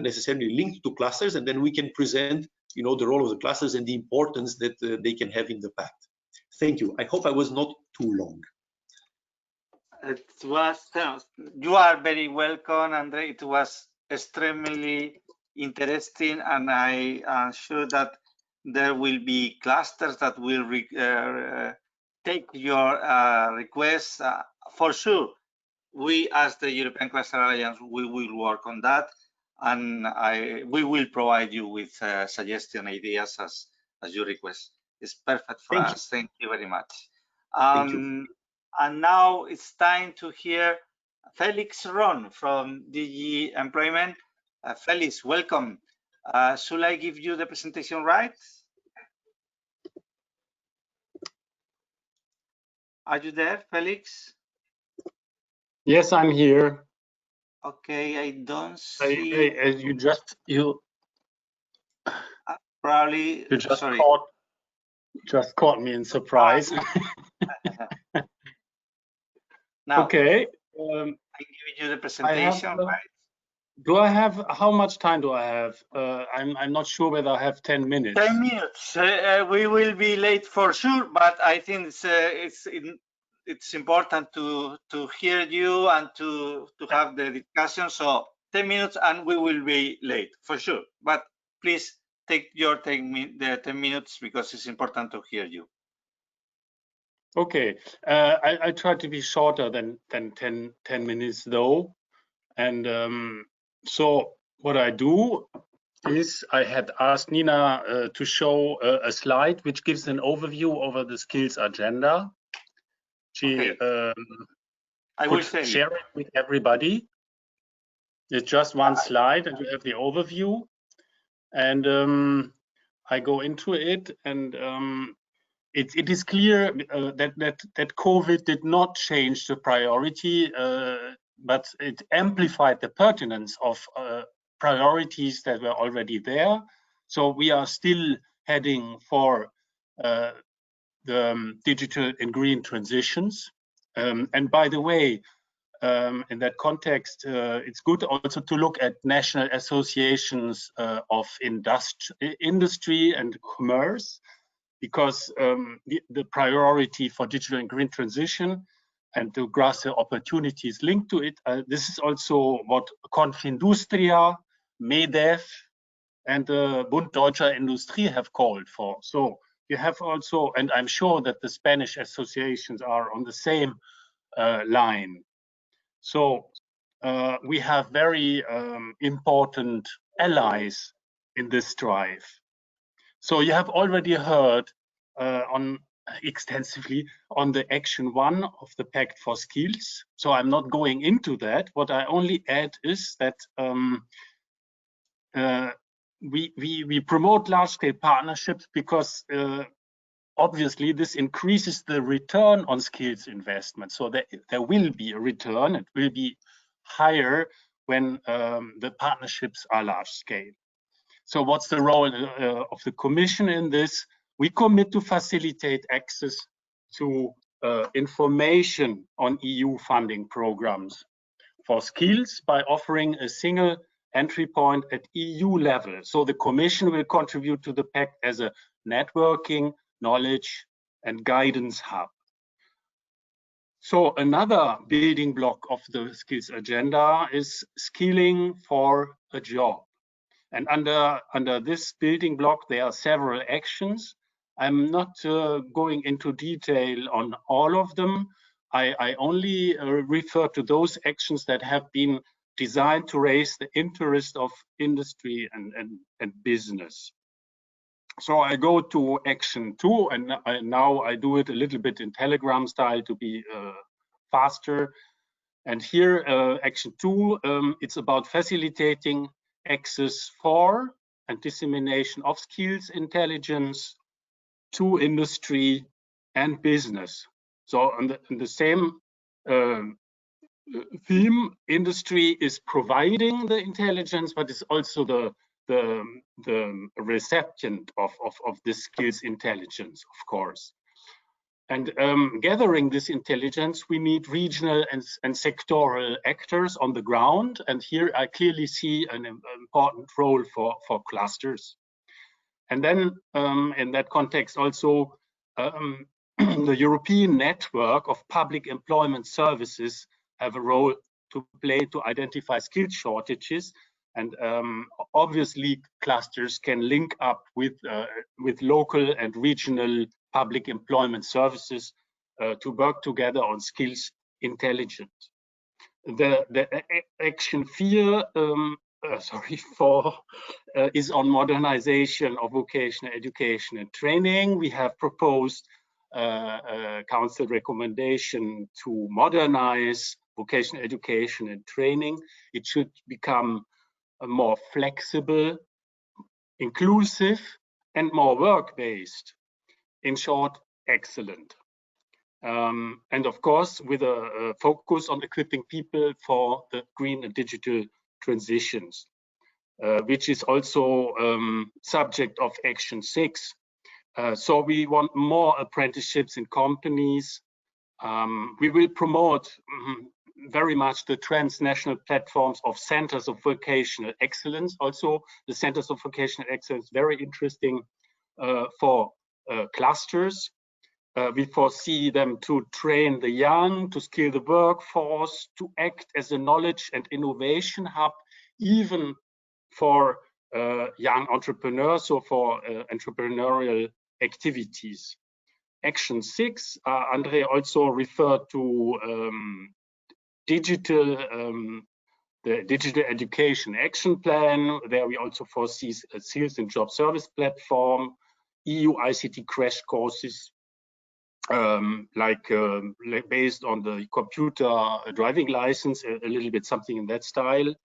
necessarily linked to clusters, and then we can present, the role of the clusters and the importance that they can have in the Pact. Thank you. I hope I was not too long. It was. You are very welcome, Andre. It was extremely interesting, and I am sure that there will be clusters that will take your requests. For sure, we as the European Cluster Alliance, we will work on that, and we will provide you with suggestion ideas as you request. It's perfect for us. Thank you very much. Thank you. And now it's time to hear Felix Ron from DG Employment. Felix, welcome. Should I give you the presentation right? Are you there, Felix? Yes, I'm here. Okay, I don't see. You probably. You just sorry. caught me in surprise. Now, okay. I'm giving you the presentation, right? Do I have? How much time do I have? I'm not sure whether I have 10 minutes. 10 minutes. We will be late for sure, but I think it's important to hear you and to have the discussion. So 10 minutes, and we will be late for sure. But please take your 10 minutes because it's important to hear you. Okay, I try to be shorter than 10 minutes though, and so what I do is I had asked Nina to show a slide which gives an overview over the skills agenda. She I will share it with everybody. It's just one slide, and you have the overview. And I go into it, and it is clear that COVID did not change the priority, but it amplified the pertinence of priorities that were already there. So we are still heading for the digital and green transitions. And by the way, in that context, it's good also to look at national associations of industry and commerce, because the priority for digital and green transition and to grasp the opportunities linked to it, this is also what Confindustria, MEDEF, and Bund Deutscher Industrie have called for. So you have also, and I'm sure that the Spanish associations are on the same line. So we have very important allies in this drive. So you have already heard extensively on the Action 1 of the Pact for Skills. So I'm not going into that. What I only add is that we promote large-scale partnerships because obviously this increases the return on skills investment. So there will be a return. It will be higher when the partnerships are large scale. So what's the role of the Commission in this? We commit to facilitate access to information on EU funding programs for skills by offering a single entry point at EU level. So the Commission will contribute to the Pact as a networking, knowledge, and guidance hub. So another building block of the skills agenda is skilling for a job. And under this building block, there are several actions. I'm not going into detail on all of them. I only refer to those actions that have been designed to raise the interest of industry and business. So I go to action 2, and now I do it a little bit in Telegram style to be faster. And here, action 2, it's about facilitating access for and dissemination of skills intelligence to industry and business. So on the same theme, industry is providing the intelligence, but it's also the recipient of this skills intelligence, of course. And gathering this intelligence, we need regional and sectoral actors on the ground. And here I clearly see an important role for clusters. And then in that context also, the European network of public employment services have a role to play to identify skill shortages. And obviously clusters can link up with local and regional public employment services to work together on skills intelligence. The action 4 is on modernization of vocational education and training. We have proposed a council recommendation to modernize vocational education and training. It should become more flexible, inclusive, and more work-based. In short, excellent. And of course, with a focus on equipping people for the green and digital transitions, which is also subject of action 6. So we want more apprenticeships in companies. We will promote very much the transnational platforms of centers of vocational excellence. Also, the centers of vocational excellence, very interesting for clusters. We foresee them to train the young, to skill the workforce, to act as a knowledge and innovation hub, even for young entrepreneurs or for entrepreneurial activities. Action 6, Andre also referred to the digital education action plan. There we also foresee a skills and job service platform, EU ICT crash courses, based on the computer driving license, a little bit something in that style,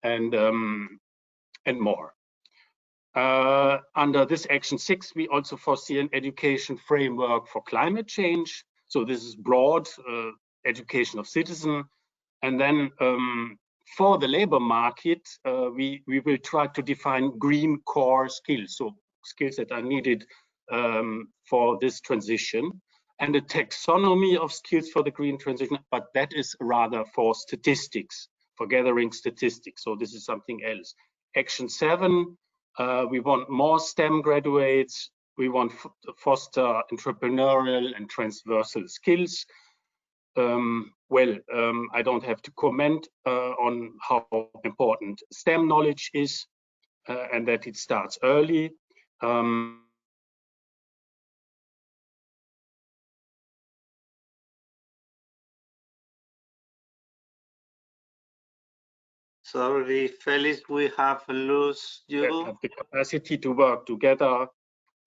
and more. Under this action 6, we also foresee an education framework for climate change. So this is broad education of citizens. And then for the labor market, we will try to define green core skills, so skills that are needed for this transition, and a taxonomy of skills for the green transition, but that is rather for statistics, for gathering statistics. So this is something else. Action 7, we want more STEM graduates. We want to foster entrepreneurial and transversal skills. I don't have to comment on how important STEM knowledge is and that it starts early. Sorry, Felix, we have lost you. Have the capacity to work together,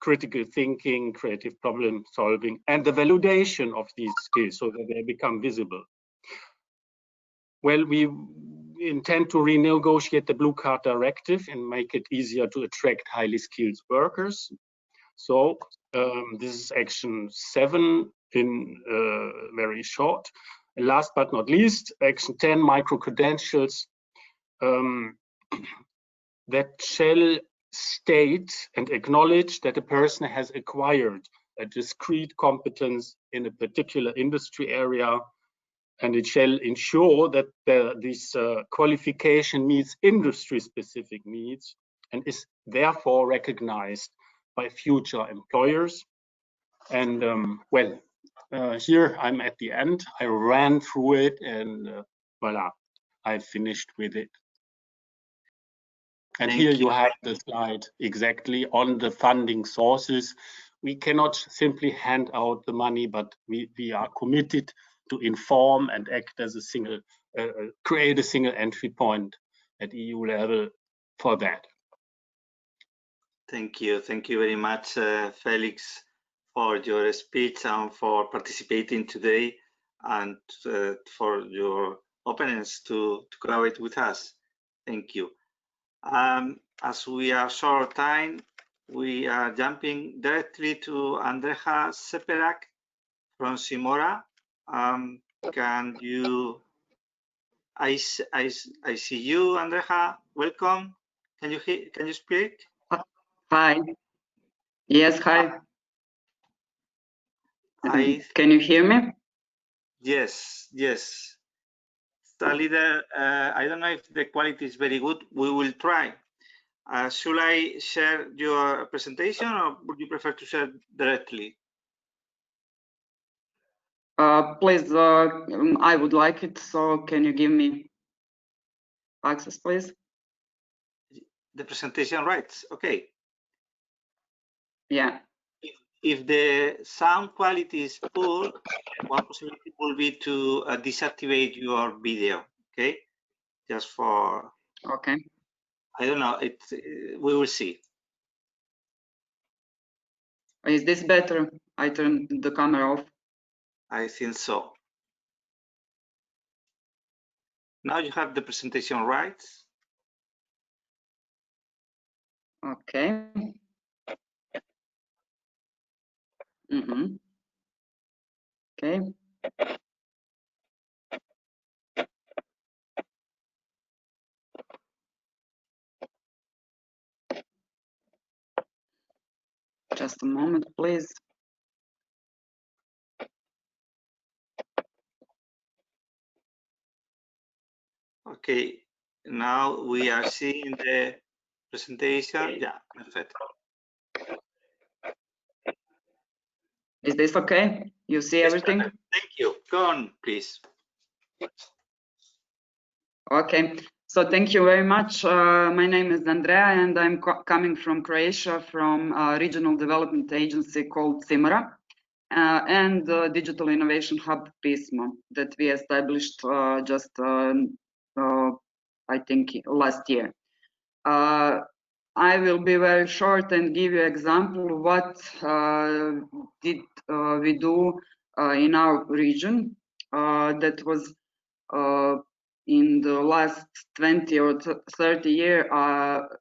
critical thinking, creative problem solving, and the validation of these skills so that they become visible. Well, we intend to renegotiate the Blue Card Directive and make it easier to attract highly skilled workers. So this is action 7 in very short. And last but not least, action 10, micro-credentials that shall state and acknowledge that a person has acquired a discrete competence in a particular industry area, and it shall ensure that this qualification meets industry-specific needs and is therefore recognized by future employers. And here I'm at the end. I ran through it, and voila, I finished with it. And here you have the slide exactly on the funding sources. We cannot simply hand out the money, but we are committed to inform and act as a single create a single entry point at EU level for that. Thank you very much, Felix, for your speech and for participating today, and for your openness to collaborate with us. Thank you. As we are short of time, we are jumping directly to Andrea Seperak from Simora. Can you? I see you, Andrea. Welcome. Can you speak? Hi. Yes, hi. Can you hear me? Yes. It's a little, I don't know if the quality is very good. We will try. Should I share your presentation, or would you prefer to share directly? Please, I would like it. So can you give me access, please? The presentation rights, okay. Yeah. If the sound quality is poor, one possibility will be to deactivate your video, okay? Just for, Okay. I don't know, we will see. Is this better? I turned the camera off. I think so. Now you have the presentation rights. Okay. Okay. Just a moment, please. Okay, now we are seeing the presentation. Yeah, perfect. Is this okay? You see everything? Thank you. Go on, please. Okay. So thank you very much. My name is Andrea, and I'm coming from Croatia, from a regional development agency called Simora, and the Digital Innovation Hub Pismo that we established just, I think, last year. I will be very short and give you an example of what did we do in our region. That was in the last 20 or 30 year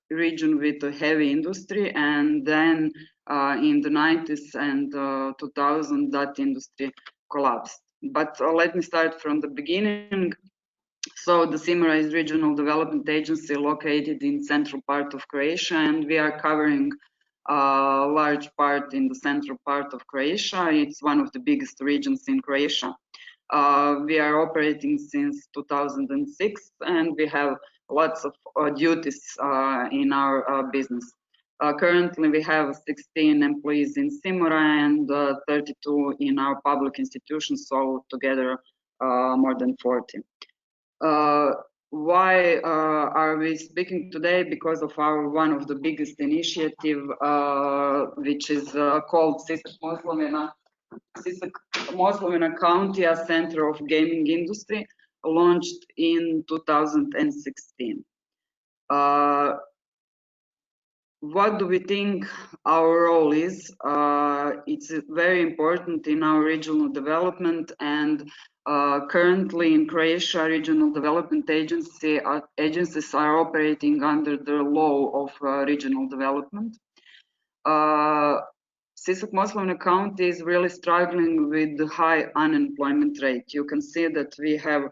region with a heavy industry, and then in the 90s and 2000 that industry collapsed. But let me start from the beginning. So the Simora is regional development agency located in central part of Croatia, and we are covering a large part in the central part of Croatia. It's one of the biggest regions in Croatia. We are operating since 2006, and we have lots of duties in our business. Currently, we have 16 employees in Simora and 32 in our public institutions, so together more than 40. Why are we speaking today? Because of our one of the biggest initiative, which is called Sisak Moslavina County, a center of gaming industry, launched in 2016. What do we think our role is? It's very important in our regional development, and currently in Croatia, regional development agencies are operating under the law of regional development. Sisak Moslavina County is really struggling with the high unemployment rate. You can see that we have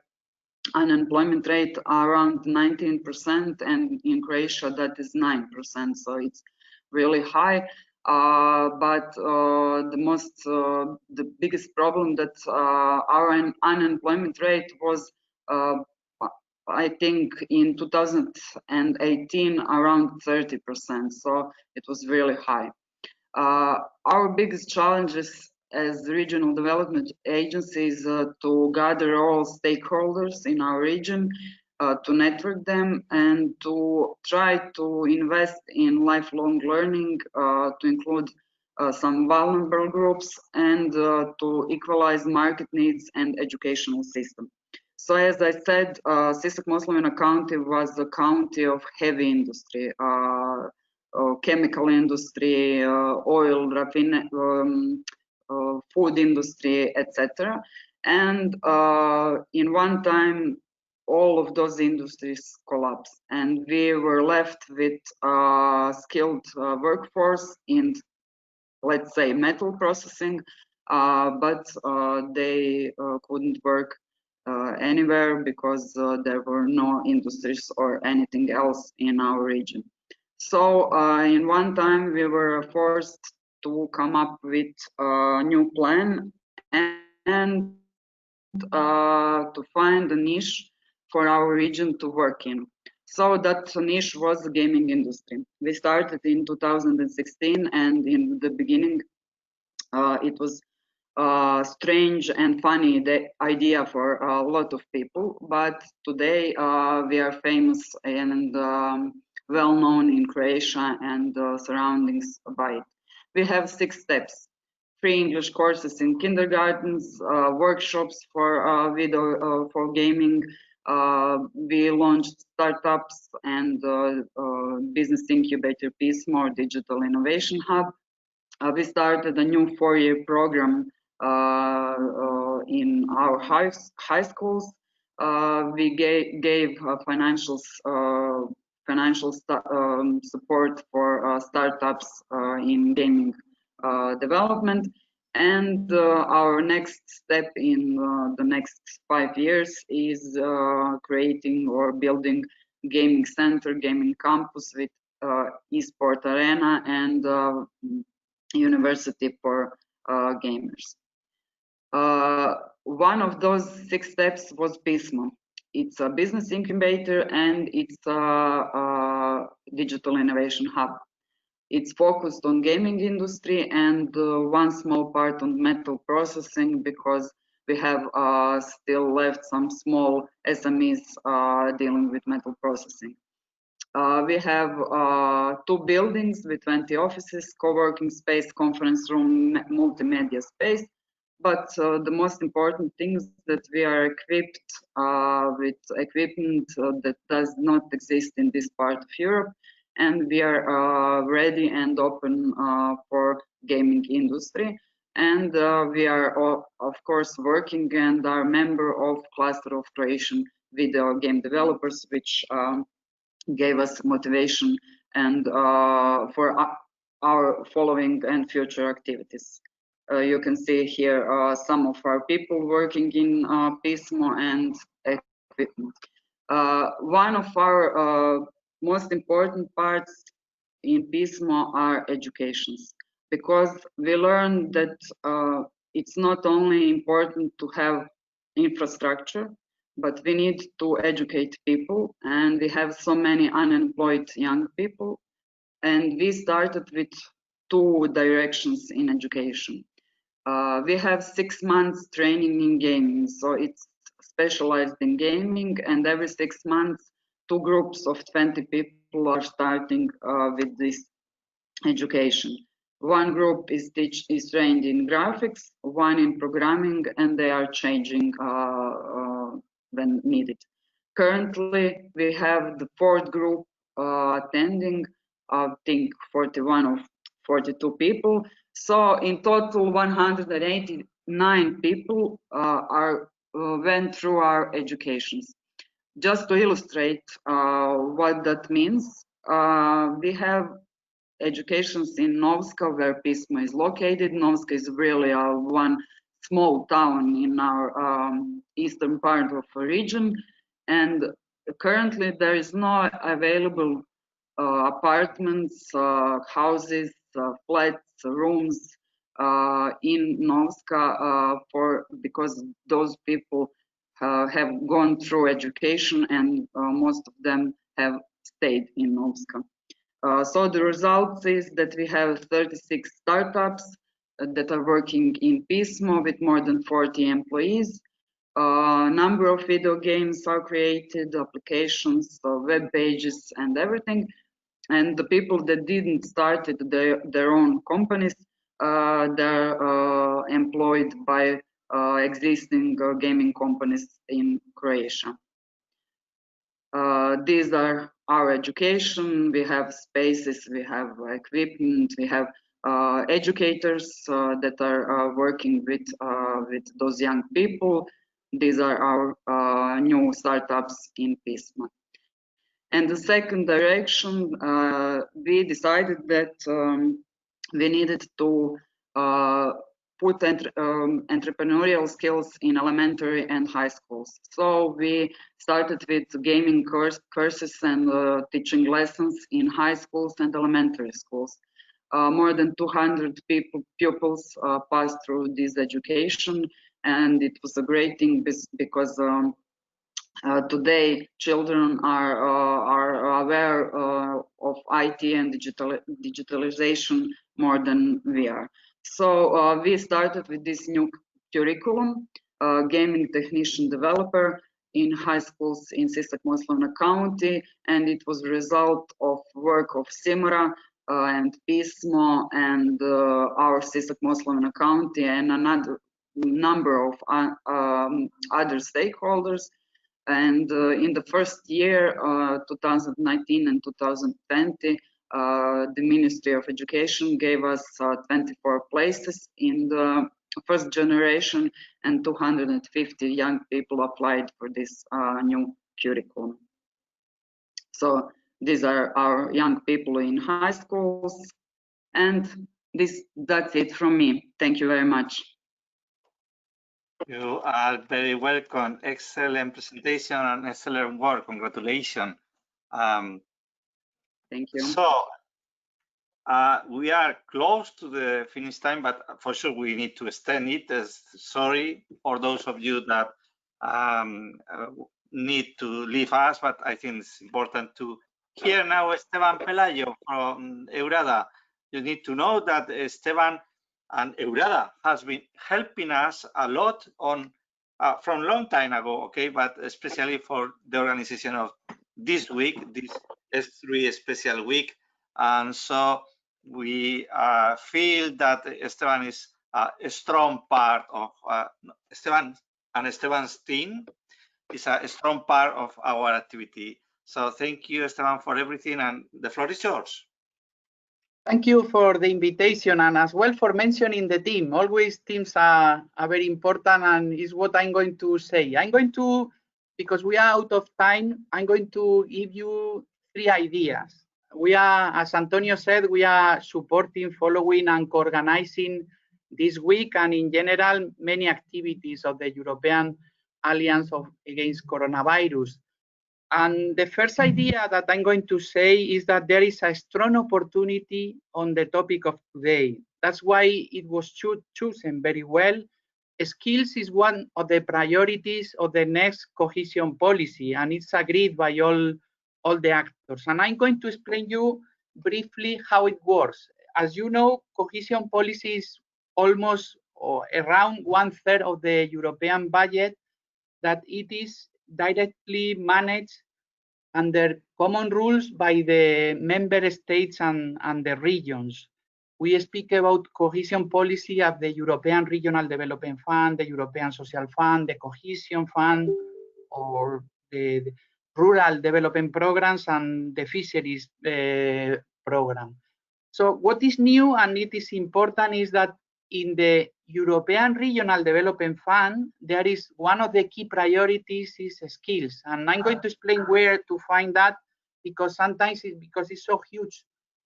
unemployment rate around 19%, and in Croatia that is 9%, so it's really high. But the biggest problem that our unemployment rate was, I think in 2018 around 30%, so it was really high. Our biggest challenges as regional development agencies to gather all stakeholders in our region, to network them, and to try to invest in lifelong learning, to include some vulnerable groups, and to equalize market needs and educational system. So as I said, Sisak-Moslavina County was a county of heavy industry, chemical industry, oil, food industry, etc. And in one time, all of those industries collapsed, and we were left with skilled workforce in, let's say, metal processing, but they couldn't work anywhere because there were no industries or anything else in our region. So in one time we were forced to come up with a new plan and to find a niche for our region to work in. So that niche was the gaming industry. We started in 2016, and in the beginning it was strange and funny the idea for a lot of people, but today we are famous and well known in Croatia and surroundings by it. We have 6 steps: free English courses in kindergartens, workshops for video for gaming. We launched startups and business incubator Pismo, digital innovation hub. We started a new 4-year program in our high schools. We gave financial support for startups in gaming development. And our next step in the next 5 years is creating or building gaming center, gaming campus with esport arena and university for gamers. One of those 6 steps was Pismo. It's a business incubator and it's a digital innovation hub. It's focused on gaming industry and one small part on metal processing, because we have still left some small SMEs dealing with metal processing. We have 2 buildings with 20 offices, co-working space, conference room, multimedia space. But the most important thing is that we are equipped with equipment that does not exist in this part of Europe, and we are ready and open for gaming industry. And we are, of course, working and are member of cluster of Croatian video game developers, which gave us motivation and for our following and future activities. You can see here some of our people working in Pismo and equipment. One of our most important parts in Pismo are educations, because we learned that it's not only important to have infrastructure, but we need to educate people, and we have so many unemployed young people. And we started with 2 directions in education. We have 6 months training in gaming, so it's specialized in gaming, and every 6 months 2 groups of 20 people are starting with this education. One group is trained in graphics, one in programming, and they are changing when needed. Currently, we have the 4th group attending, I think 41 or 42 people. So in total, 189 people went through our educations. Just to illustrate what that means, we have educations in Novska, where Pismo is located. Novska is really one small town in our eastern part of the region, and currently there is no available apartments, houses, flats, rooms in Novska because those people have gone through education, and most of them have stayed in Novska. So the result is that we have 36 startups that are working in Pismo with more than 40 employees. Number of video games are created, applications, web pages, and everything. And the people that didn't start their own companies, they're employed by existing gaming companies in Croatia. These are our education. We have spaces, we have equipment, we have educators that are working with those young people. These are our new startups in Pisma. And the second direction, we decided that we needed to put entrepreneurial skills in elementary and high schools. So we started with gaming courses and teaching lessons in high schools and elementary schools. More than 200 pupils passed through this education, and it was a great thing because today children are aware of IT and digitalization more than we are. So we started with this new curriculum, gaming technician developer in high schools in Sisak-Moslavina County, and it was a result of work of Simra and Pismo and our Sisak-Moslavina County and another number of other stakeholders. And in the first year, 2019 and 2020, the Ministry of Education gave us 24 places in the first generation, and 250 young people applied for this new curriculum. So these are our young people in high schools, and that's it from me. Thank you very much. You are very welcome. Excellent presentation and excellent work. Congratulations. Thank you. So we are close to the finish time, but for sure we need to extend it. Sorry for those of you that need to leave us, but I think it's important to hear now Esteban Pelayo from Eurada. You need to know that Esteban and Eurada has been helping us a lot on from a long time ago, okay, but especially for the organization of this week, this S3 special week. And so we feel that Esteban is a strong part of Esteban and Esteban's team is a strong part of our activity. So thank you, Esteban, for everything, and the floor is yours. Thank you for the invitation and as well for mentioning the team. Always teams are very important, and is what I'm going to say. I'm going to, because we are out of time, I'm going to give you 3 ideas. We are, as Antonio said, we are supporting, following and co-organizing this week and in general many activities of the European Alliance Against Coronavirus. And the first idea that I'm going to say is that there is a strong opportunity on the topic of today. That's why it was chosen very well. Skills is one of the priorities of the next cohesion policy, and it's agreed by all the actors. And I'm going to explain you briefly how it works. As you know, cohesion policy is almost around 1/3 of the European budget, that it is directly managed under common rules by the member states and the regions. We speak about cohesion policy of the European Regional Development Fund, the European Social Fund, the Cohesion Fund, or the Rural Development Programs and the Fisheries Program. So what is new and it is important is that in the European Regional Development Fund, there is one of the key priorities is skills. And I'm going to explain where to find that, because sometimes because it's so huge,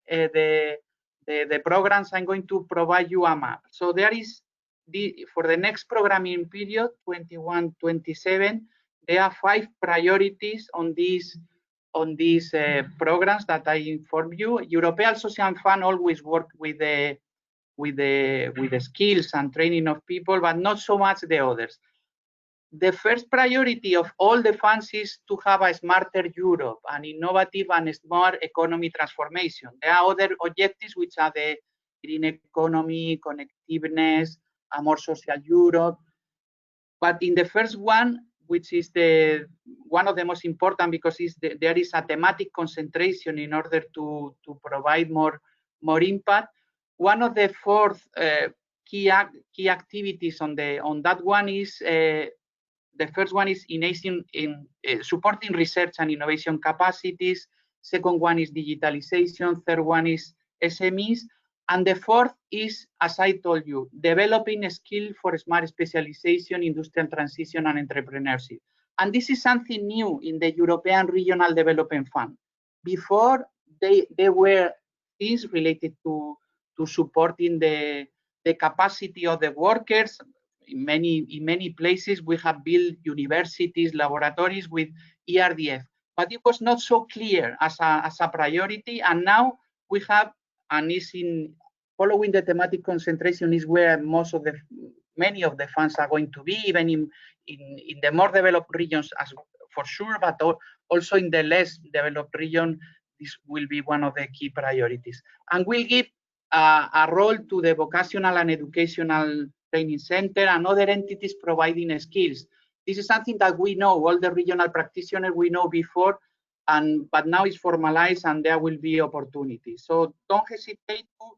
the programs, I'm going to provide you a map. So there is, for the next programming period, 21-27, there are 5 priorities on these programs that I informed you. European Social Fund always work with the skills and training of people, but not so much the others. The first priority of all the funds is to have a smarter Europe, an innovative and smart economy transformation. There are other objectives, which are the green economy, connectiveness, a more social Europe. But in the first one, which is one of the most important, because there is a thematic concentration in order to provide more impact. One of the 4 key activities on that one is the first one is supporting research and innovation capacities. Second one is digitalization. Third one is SMEs. And the fourth is, as I told you, developing a skill for smart specialization, industrial transition, and entrepreneurship. And this is something new in the European Regional Development Fund. Before, there were things related to supporting the capacity of the workers. In many places, we have built universities, laboratories with ERDF, but it was not so clear as a priority. And now we have, and is in following the thematic concentration is where many of the funds are going to be, even in the more developed regions, as for sure, but also in the less developed region, this will be one of the key priorities. And we'll give a role to the vocational and educational training center and other entities providing skills. This is something that we know, all the regional practitioners we know before, but now it's formalized and there will be opportunities. So don't hesitate to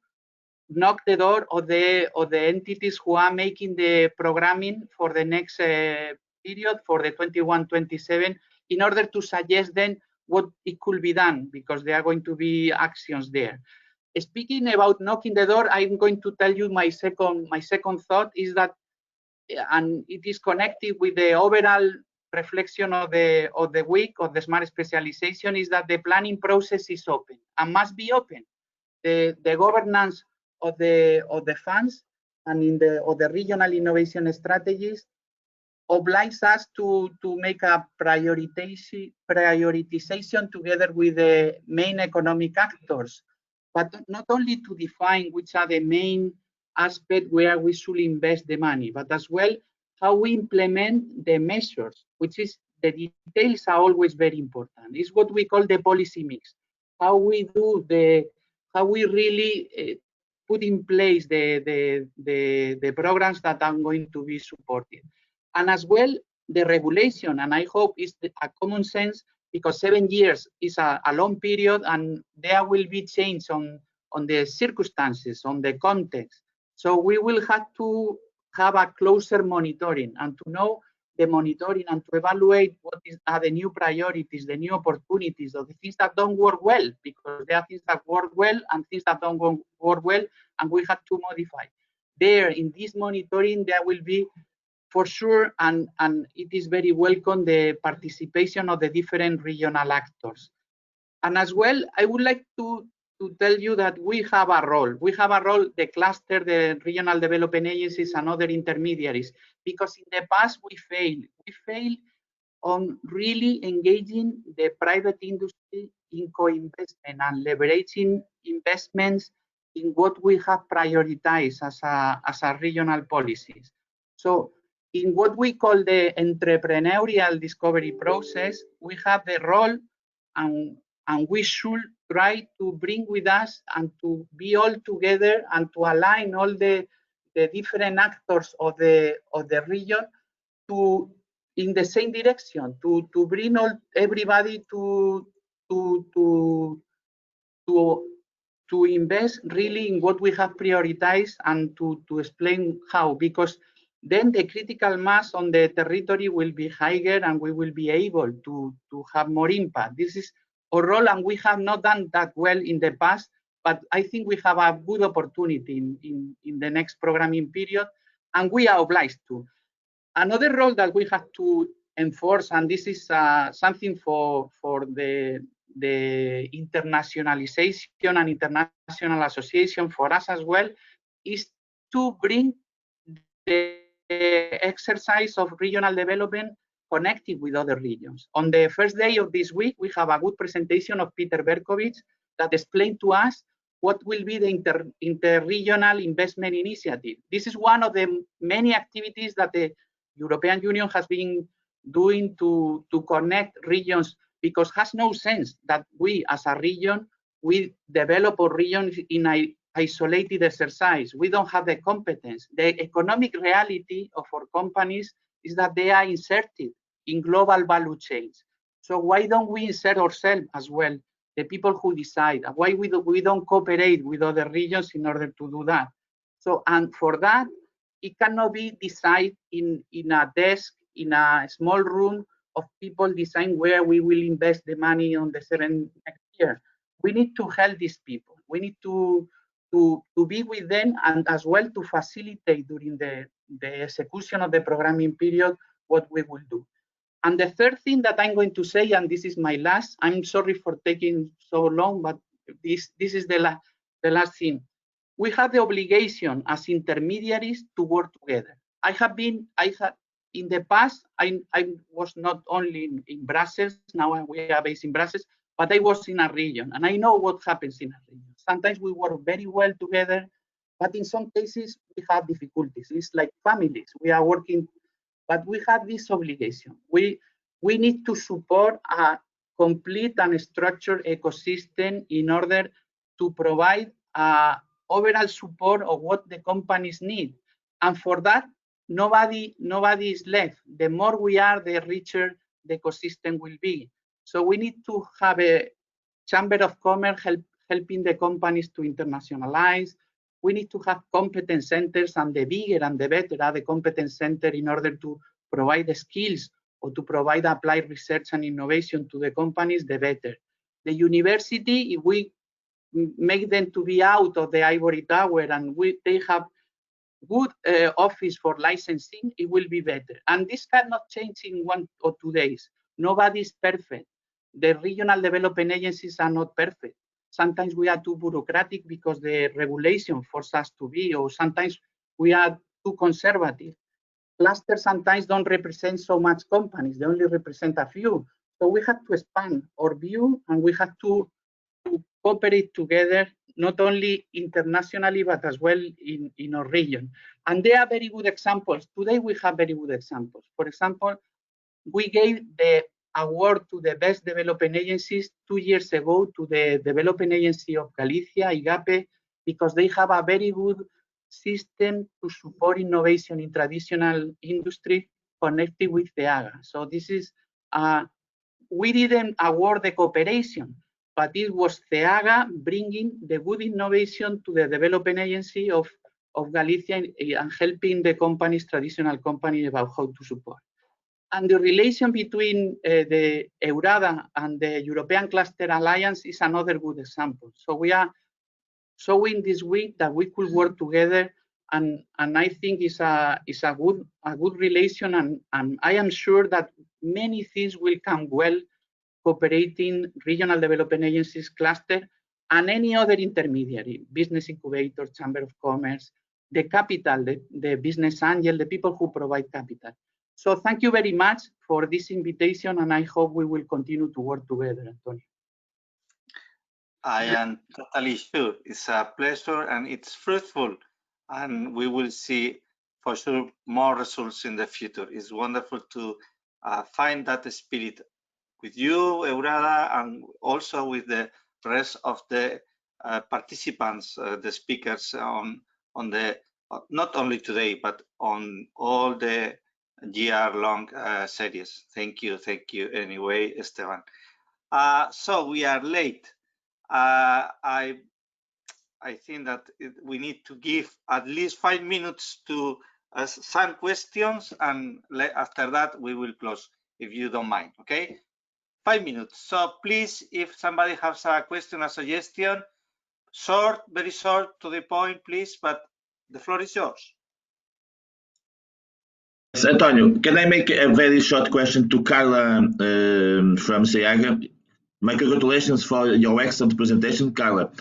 knock the door of the entities who are making the programming for the next period, for the 21-27, in order to suggest then what it could be done, because there are going to be actions there. Speaking about knocking the door, I'm going to tell you my second thought is that, and it is connected with the overall reflection of the week of the smart specialization, is that the planning process is open and must be open. The governance of the funds and of the regional innovation strategies obliges us to make a prioritization together with the main economic actors, but not only to define which are the main aspects where we should invest the money, but as well how we implement the measures, which is the details are always very important. It's what we call the policy mix. How we really put in place the programs that are going to be supported. And as well, the regulation, and I hope it's a common sense, because 7 years is a long period and there will be change on the circumstances, on the context. So we will have to have a closer monitoring and to know the monitoring and to evaluate what are the new priorities, the new opportunities, or the things that don't work well, because there are things that work well and things that don't work well, and we have to modify. There, in this monitoring, there will be, for sure, and it is very welcome, the participation of the different regional actors. And as well, I would like to tell you that we have a role. We have a role, the cluster, the regional development agencies, and other intermediaries, because in the past we failed. We failed on really engaging the private industry in co-investment and leveraging investments in what we have prioritized as a regional policies. So in what we call the entrepreneurial discovery process, we have the role, and we should try to bring with us and to be all together and to align all the different actors of the region in the same direction, to bring everybody to invest really in what we have prioritized and to explain how, because then the critical mass on the territory will be higher and we will be able to have more impact. This is our role, and we have not done that well in the past, but I think we have a good opportunity in the next programming period, and we are obliged to. Another role that we have to enforce, and this is something for the internationalization and international association for us as well, is to bring the exercise of regional development connected with other regions. On the first day of this week, we have a good presentation of Peter Berkovich that explained to us what will be the inter-regional investment initiative. This is one of the many activities that the European Union has been doing to connect regions, because it has no sense that we as a region, we develop a region in an isolated exercise. We don't have the competence. The economic reality of our companies is that they are inserted in global value chains. So why don't we insert ourselves as well, the people who decide? Why we don't cooperate with other regions in order to do that? So, and for that, it cannot be decided in a desk, in a small room of people decide where we will invest the money on the next year. We need to help these people. We need to be with them and as well to facilitate during the execution of the programming period what we will do. And the third thing that I'm going to say, and this is my last, I'm sorry for taking so long, but this is the last thing. We have the obligation as intermediaries to work together. In the past, I was not only in Brussels, now we are based in Brussels, but I was in a region and I know what happens in a region. Sometimes we work very well together, but in some cases we have difficulties. It's like families, we are working, but we have this obligation. We need to support a complete and structured ecosystem in order to provide overall support of what the companies need. And for that, nobody is left. The more we are, the richer the ecosystem will be. So we need to have a Chamber of Commerce helping the companies to internationalize. We need to have competence centers, and the bigger and the better are the competence center in order to provide the skills or to provide applied research and innovation to the companies, the better. The university, if we make them to be out of the ivory tower and they have good office for licensing, it will be better. And this cannot change in 1 or 2 days. Nobody is perfect. The regional development agencies are not perfect. Sometimes we are too bureaucratic because the regulation forces us to be, or sometimes we are too conservative. Clusters sometimes don't represent so much companies, they only represent a few. So we have to expand our view and we have to cooperate together, not only internationally, but as well in our region. And there are very good examples. Today we have very good examples. For example, we gave the award to the best development agencies 2 years ago to the Development Agency of Galicia, IGAPE, because they have a very good system to support innovation in traditional industry connected with FEAGA. So this is, we didn't award the cooperation, but it was FEAGA bringing the good innovation to the Development Agency of Galicia and helping the companies, traditional companies, about how to support. And the relation between the EURADA and the European Cluster Alliance is another good example. So we are showing this week that we could work together, and I think it's a good relation, and I am sure that many things will come well cooperating regional development agencies, cluster, and any other intermediary, business incubator, chamber of commerce, the capital, the business angel, the people who provide capital. So thank you very much for this invitation, and I hope we will continue to work together, Antonio. I am totally sure. It's a pleasure and it's fruitful, and we will see for sure more results in the future. It's wonderful to find that spirit with you, EURADA, and also with the rest of the participants, the speakers on the, not only today, but on all the year-long series. Thank you anyway, Esteban. So we are late. I think that we need to give at least 5 minutes to some questions, and after that we will close, if you don't mind, okay? 5 minutes. So please, if somebody has a question, a suggestion, short, very short, to the point, please, but the floor is yours. Yes, Antonio, can I make a very short question to Carla from SEAGA? My congratulations for your excellent presentation, Carla.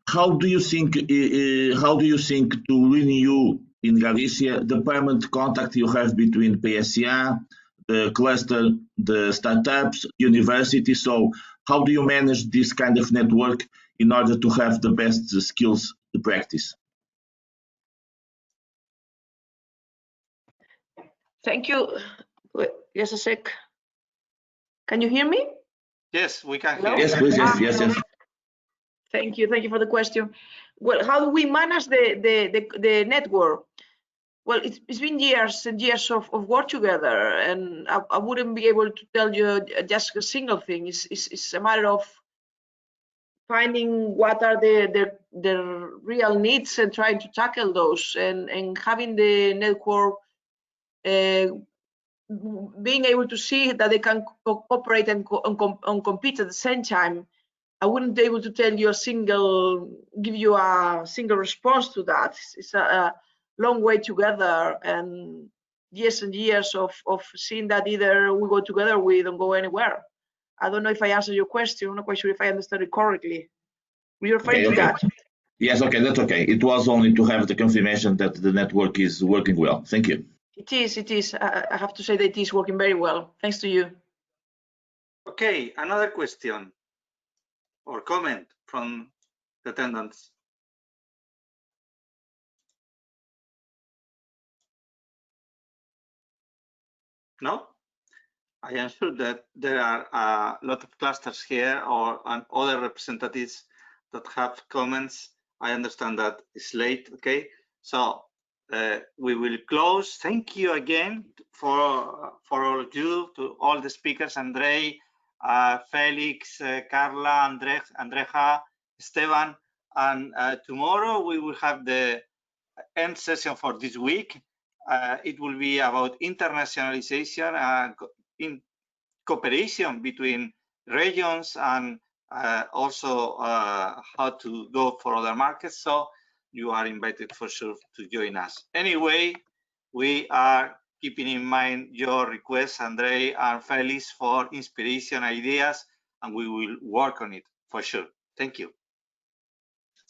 How do you think to renew in Galicia the permanent contact you have between PSA, the cluster, the startups, university? So how do you manage this kind of network in order to have the best skills to practice? Thank you. Wait, just a sec. Can you hear me? Yes, we can hear you. Yes, please. Yes. Thank you for the question. Well, how do we manage the network? Well, it's been years and years of work together, and I wouldn't be able to tell you just a single thing. It's a matter of finding what are the real needs and trying to tackle those, and having the network being able to see that they can cooperate and compete at the same time. I wouldn't be able to tell you give you a single response to that. It's a long way together, and years and years of seeing that either we go together or we don't go anywhere. I don't know if I answered your question. I'm not quite sure if I understood it correctly. Were you referring to that? Yes, okay, that's okay. It was only to have the confirmation that the network is working well. Thank you. It is. I have to say that it is working very well. Thanks to you. Okay, another question or comment from the attendants. No? I am sure that there are a lot of clusters here and other representatives that have comments. I understand that it's late, okay? So we will close. Thank you again for all of you, to all the speakers, Andrei, Felix, Carla, Andreja, Esteban, and tomorrow we will have the end session for this week. It will be about internationalization, in cooperation between regions, and also how to go for other markets. So you are invited for sure to join us. Anyway, we are keeping in mind your requests, Andrei and Felix, for inspiration, ideas, and we will work on it for sure. Thank you.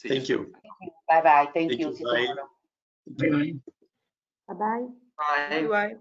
Thank you. Bye-bye. Thank Thank you. you. See you Bye. tomorrow. Bye. Bye-bye. Bye. Bye-bye.